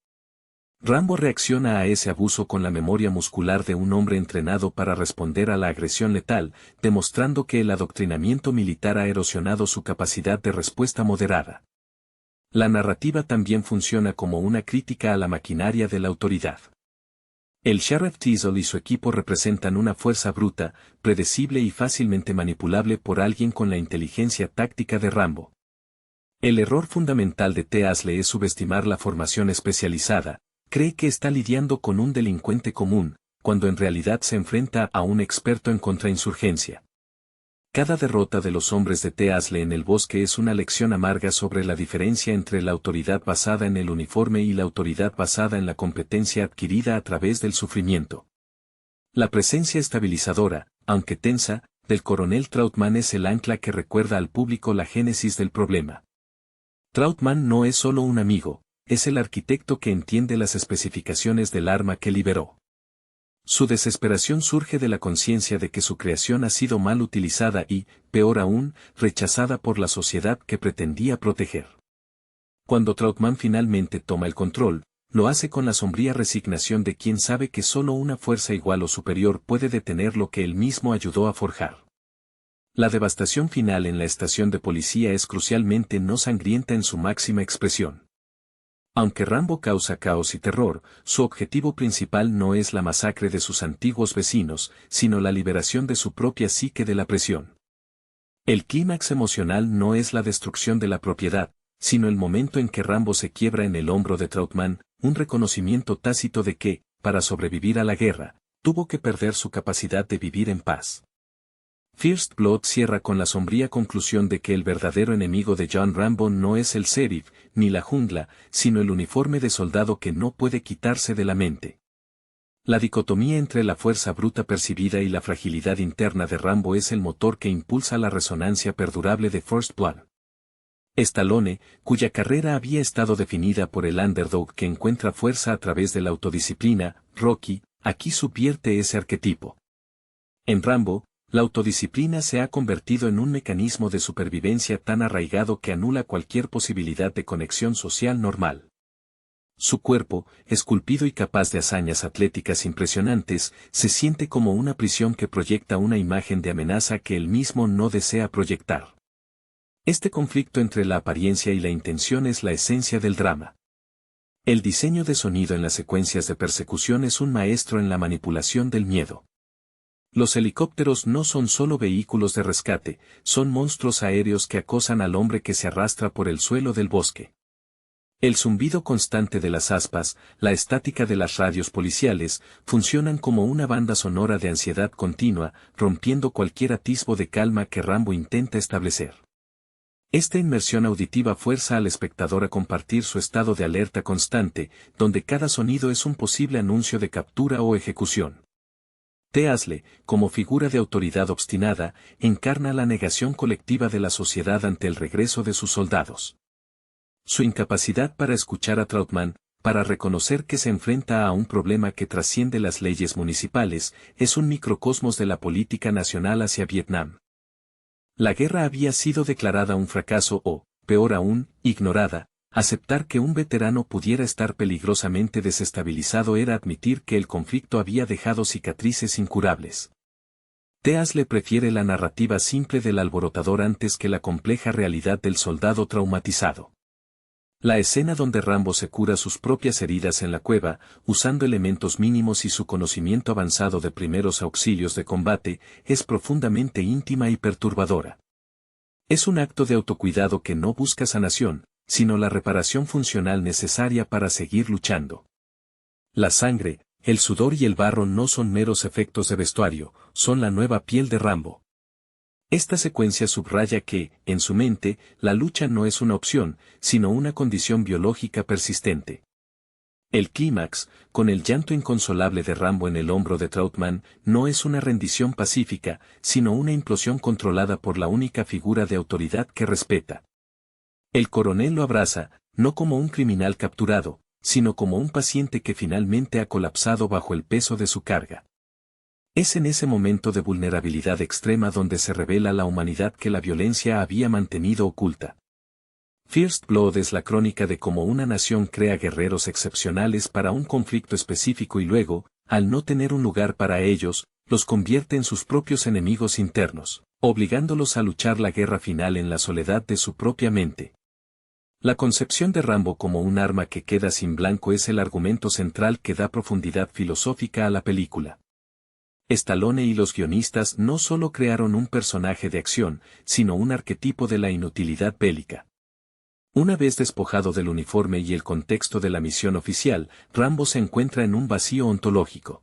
[SPEAKER 1] Rambo reacciona a ese abuso con la memoria muscular de un hombre entrenado para responder a la agresión letal, demostrando que el adoctrinamiento militar ha erosionado su capacidad de respuesta moderada. La narrativa también funciona como una crítica a la maquinaria de la autoridad. El Sheriff Teasle y su equipo representan una fuerza bruta, predecible y fácilmente manipulable por alguien con la inteligencia táctica de Rambo. El error fundamental de Teal'c es subestimar la formación especializada, cree que está lidiando con un delincuente común, cuando en realidad se enfrenta a un experto en contrainsurgencia. Cada derrota de los hombres de Teal'c en el bosque es una lección amarga sobre la diferencia entre la autoridad basada en el uniforme y la autoridad basada en la competencia adquirida a través del sufrimiento. La presencia estabilizadora, aunque tensa, del coronel Trautmann es el ancla que recuerda al público la génesis del problema. Trautmann no es solo un amigo, es el arquitecto que entiende las especificaciones del arma que liberó. Su desesperación surge de la conciencia de que su creación ha sido mal utilizada y, peor aún, rechazada por la sociedad que pretendía proteger. Cuando Trautmann finalmente toma el control, lo hace con la sombría resignación de quien sabe que solo una fuerza igual o superior puede detener lo que él mismo ayudó a forjar. La devastación final en la estación de policía es crucialmente no sangrienta en su máxima expresión. Aunque Rambo causa caos y terror, su objetivo principal no es la masacre de sus antiguos vecinos, sino la liberación de su propia psique de la presión. El clímax emocional no es la destrucción de la propiedad, sino el momento en que Rambo se quiebra en el hombro de Trautmann, un reconocimiento tácito de que, para sobrevivir a la guerra, tuvo que perder su capacidad de vivir en paz. First Blood cierra con la sombría conclusión de que el verdadero enemigo de John Rambo no es el sheriff, ni la jungla, sino el uniforme de soldado que no puede quitarse de la mente. La dicotomía entre la fuerza bruta percibida y la fragilidad interna de Rambo es el motor que impulsa la resonancia perdurable de First Blood. Stallone, cuya carrera había estado definida por el underdog que encuentra fuerza a través de la autodisciplina, Rocky, aquí subvierte ese arquetipo. En Rambo, la autodisciplina se ha convertido en un mecanismo de supervivencia tan arraigado que anula cualquier posibilidad de conexión social normal. Su cuerpo, esculpido y capaz de hazañas atléticas impresionantes, se siente como una prisión que proyecta una imagen de amenaza que él mismo no desea proyectar. Este conflicto entre la apariencia y la intención es la esencia del drama. El diseño de sonido en las secuencias de persecución es un maestro en la manipulación del miedo. Los helicópteros no son solo vehículos de rescate, son monstruos aéreos que acosan al hombre que se arrastra por el suelo del bosque. El zumbido constante de las aspas, la estática de las radios policiales, funcionan como una banda sonora de ansiedad continua, rompiendo cualquier atisbo de calma que Rambo intenta establecer. Esta inmersión auditiva fuerza al espectador a compartir su estado de alerta constante, donde cada sonido es un posible anuncio de captura o ejecución. T. Asle, como figura de autoridad obstinada, encarna la negación colectiva de la sociedad ante el regreso de sus soldados. Su incapacidad para escuchar a Trautmann, para reconocer que se enfrenta a un problema que trasciende las leyes municipales, es un microcosmos de la política nacional hacia Vietnam. La guerra había sido declarada un fracaso o, peor aún, ignorada. Aceptar que un veterano pudiera estar peligrosamente desestabilizado era admitir que el conflicto había dejado cicatrices incurables. Teas le prefiere la narrativa simple del alborotador antes que la compleja realidad del soldado traumatizado. La escena donde Rambo se cura sus propias heridas en la cueva, usando elementos mínimos y su conocimiento avanzado de primeros auxilios de combate, es profundamente íntima y perturbadora. Es un acto de autocuidado que no busca sanación, sino la reparación funcional necesaria para seguir luchando. La sangre, el sudor y el barro no son meros efectos de vestuario, son la nueva piel de Rambo. Esta secuencia subraya que, en su mente, la lucha no es una opción, sino una condición biológica persistente. El clímax, con el llanto inconsolable de Rambo en el hombro de Trautmann, no es una rendición pacífica, sino una implosión controlada por la única figura de autoridad que respeta. El coronel lo abraza, no como un criminal capturado, sino como un paciente que finalmente ha colapsado bajo el peso de su carga. Es en ese momento de vulnerabilidad extrema donde se revela la humanidad que la violencia había mantenido oculta. First Blood es la crónica de cómo una nación crea guerreros excepcionales para un conflicto específico y luego, al no tener un lugar para ellos, los convierte en sus propios enemigos internos, obligándolos a luchar la guerra final en la soledad de su propia mente. La concepción de Rambo como un arma que queda sin blanco es el argumento central que da profundidad filosófica a la película. Stallone y los guionistas no solo crearon un personaje de acción, sino un arquetipo de la inutilidad bélica. Una vez despojado del uniforme y el contexto de la misión oficial, Rambo se encuentra en un vacío ontológico.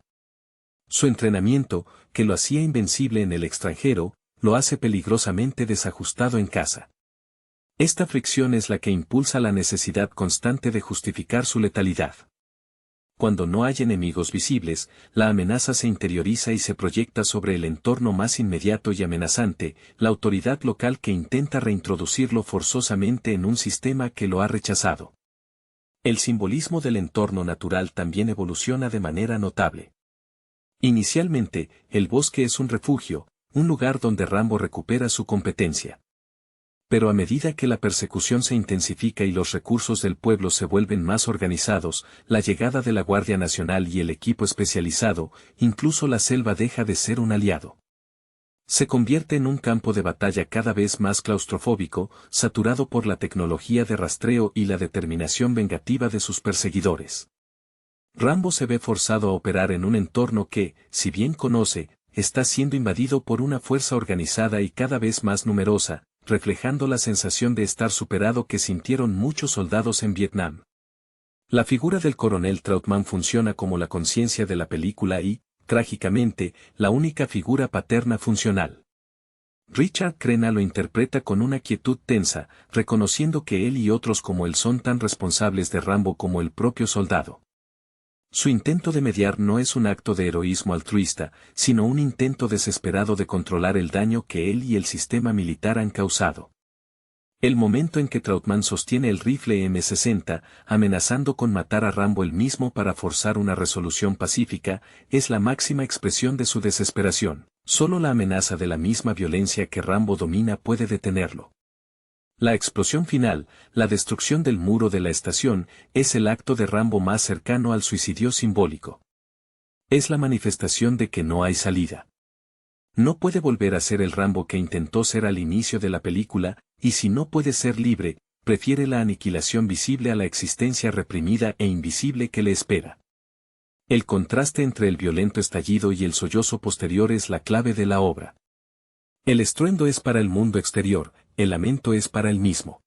[SPEAKER 1] Su entrenamiento, que lo hacía invencible en el extranjero, lo hace peligrosamente desajustado en casa. Esta fricción es la que impulsa la necesidad constante de justificar su letalidad. Cuando no hay enemigos visibles, la amenaza se interioriza y se proyecta sobre el entorno más inmediato y amenazante, la autoridad local que intenta reintroducirlo forzosamente en un sistema que lo ha rechazado. El simbolismo del entorno natural también evoluciona de manera notable. Inicialmente, el bosque es un refugio, un lugar donde Rambo recupera su competencia. Pero a medida que la persecución se intensifica y los recursos del pueblo se vuelven más organizados, la llegada de la Guardia Nacional y el equipo especializado, incluso la selva deja de ser un aliado. Se convierte en un campo de batalla cada vez más claustrofóbico, saturado por la tecnología de rastreo y la determinación vengativa de sus perseguidores. Rambo se ve forzado a operar en un entorno que, si bien conoce, está siendo invadido por una fuerza organizada y cada vez más numerosa, reflejando la sensación de estar superado que sintieron muchos soldados en Vietnam. La figura del coronel Trautmann funciona como la conciencia de la película y, trágicamente, la única figura paterna funcional. Richard Crenna lo interpreta con una quietud tensa, reconociendo que él y otros como él son tan responsables de Rambo como el propio soldado. Su intento de mediar no es un acto de heroísmo altruista, sino un intento desesperado de controlar el daño que él y el sistema militar han causado. El momento en que Trautmann sostiene el rifle M60, amenazando con matar a Rambo él mismo para forzar una resolución pacífica, es la máxima expresión de su desesperación. Solo la amenaza de la misma violencia que Rambo domina puede detenerlo. La explosión final, la destrucción del muro de la estación, es el acto de Rambo más cercano al suicidio simbólico. Es la manifestación de que no hay salida. No puede volver a ser el Rambo que intentó ser al inicio de la película, y si no puede ser libre, prefiere la aniquilación visible a la existencia reprimida e invisible que le espera. El contraste entre el violento estallido y el sollozo posterior es la clave de la obra. El estruendo es para el mundo exterior, el lamento es para él mismo.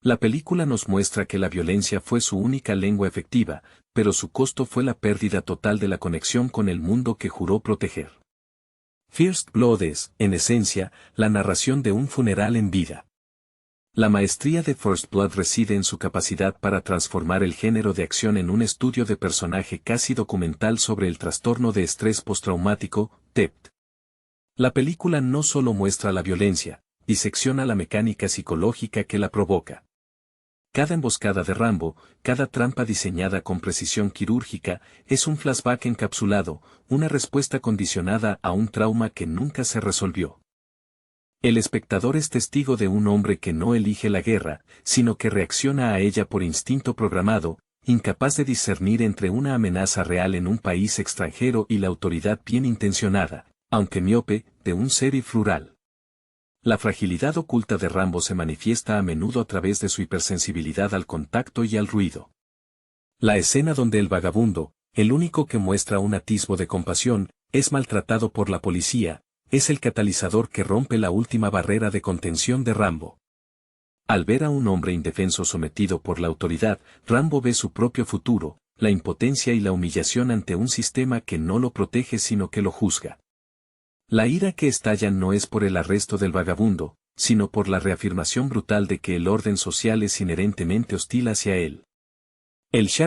[SPEAKER 1] La película nos muestra que la violencia fue su única lengua efectiva, pero su costo fue la pérdida total de la conexión con el mundo que juró proteger. First Blood es, en esencia, la narración de un funeral en vida. La maestría de First Blood reside en su capacidad para transformar el género de acción en un estudio de personaje casi documental sobre el trastorno de estrés postraumático, TEPT. La película no solo muestra la violencia, disecciona la mecánica psicológica que la provoca. Cada emboscada de Rambo, cada trampa diseñada con precisión quirúrgica, es un flashback encapsulado, una respuesta condicionada a un trauma que nunca se resolvió. El espectador es testigo de un hombre que no elige la guerra, sino que reacciona a ella por instinto programado, incapaz de discernir entre una amenaza real en un país extranjero y la autoridad bien intencionada, aunque miope, de un sheriff rural. La fragilidad oculta de Rambo se manifiesta a menudo a través de su hipersensibilidad al contacto y al ruido. La escena donde el vagabundo, el único que muestra un atisbo de compasión, es maltratado por la policía, es el catalizador que rompe la última barrera de contención de Rambo. Al ver a un hombre indefenso sometido por la autoridad, Rambo ve su propio futuro, la impotencia y la humillación ante un sistema que no lo protege sino que lo juzga. La ira que estalla no es por el arresto del vagabundo, sino por la reafirmación brutal de que el orden social es inherentemente hostil hacia él. El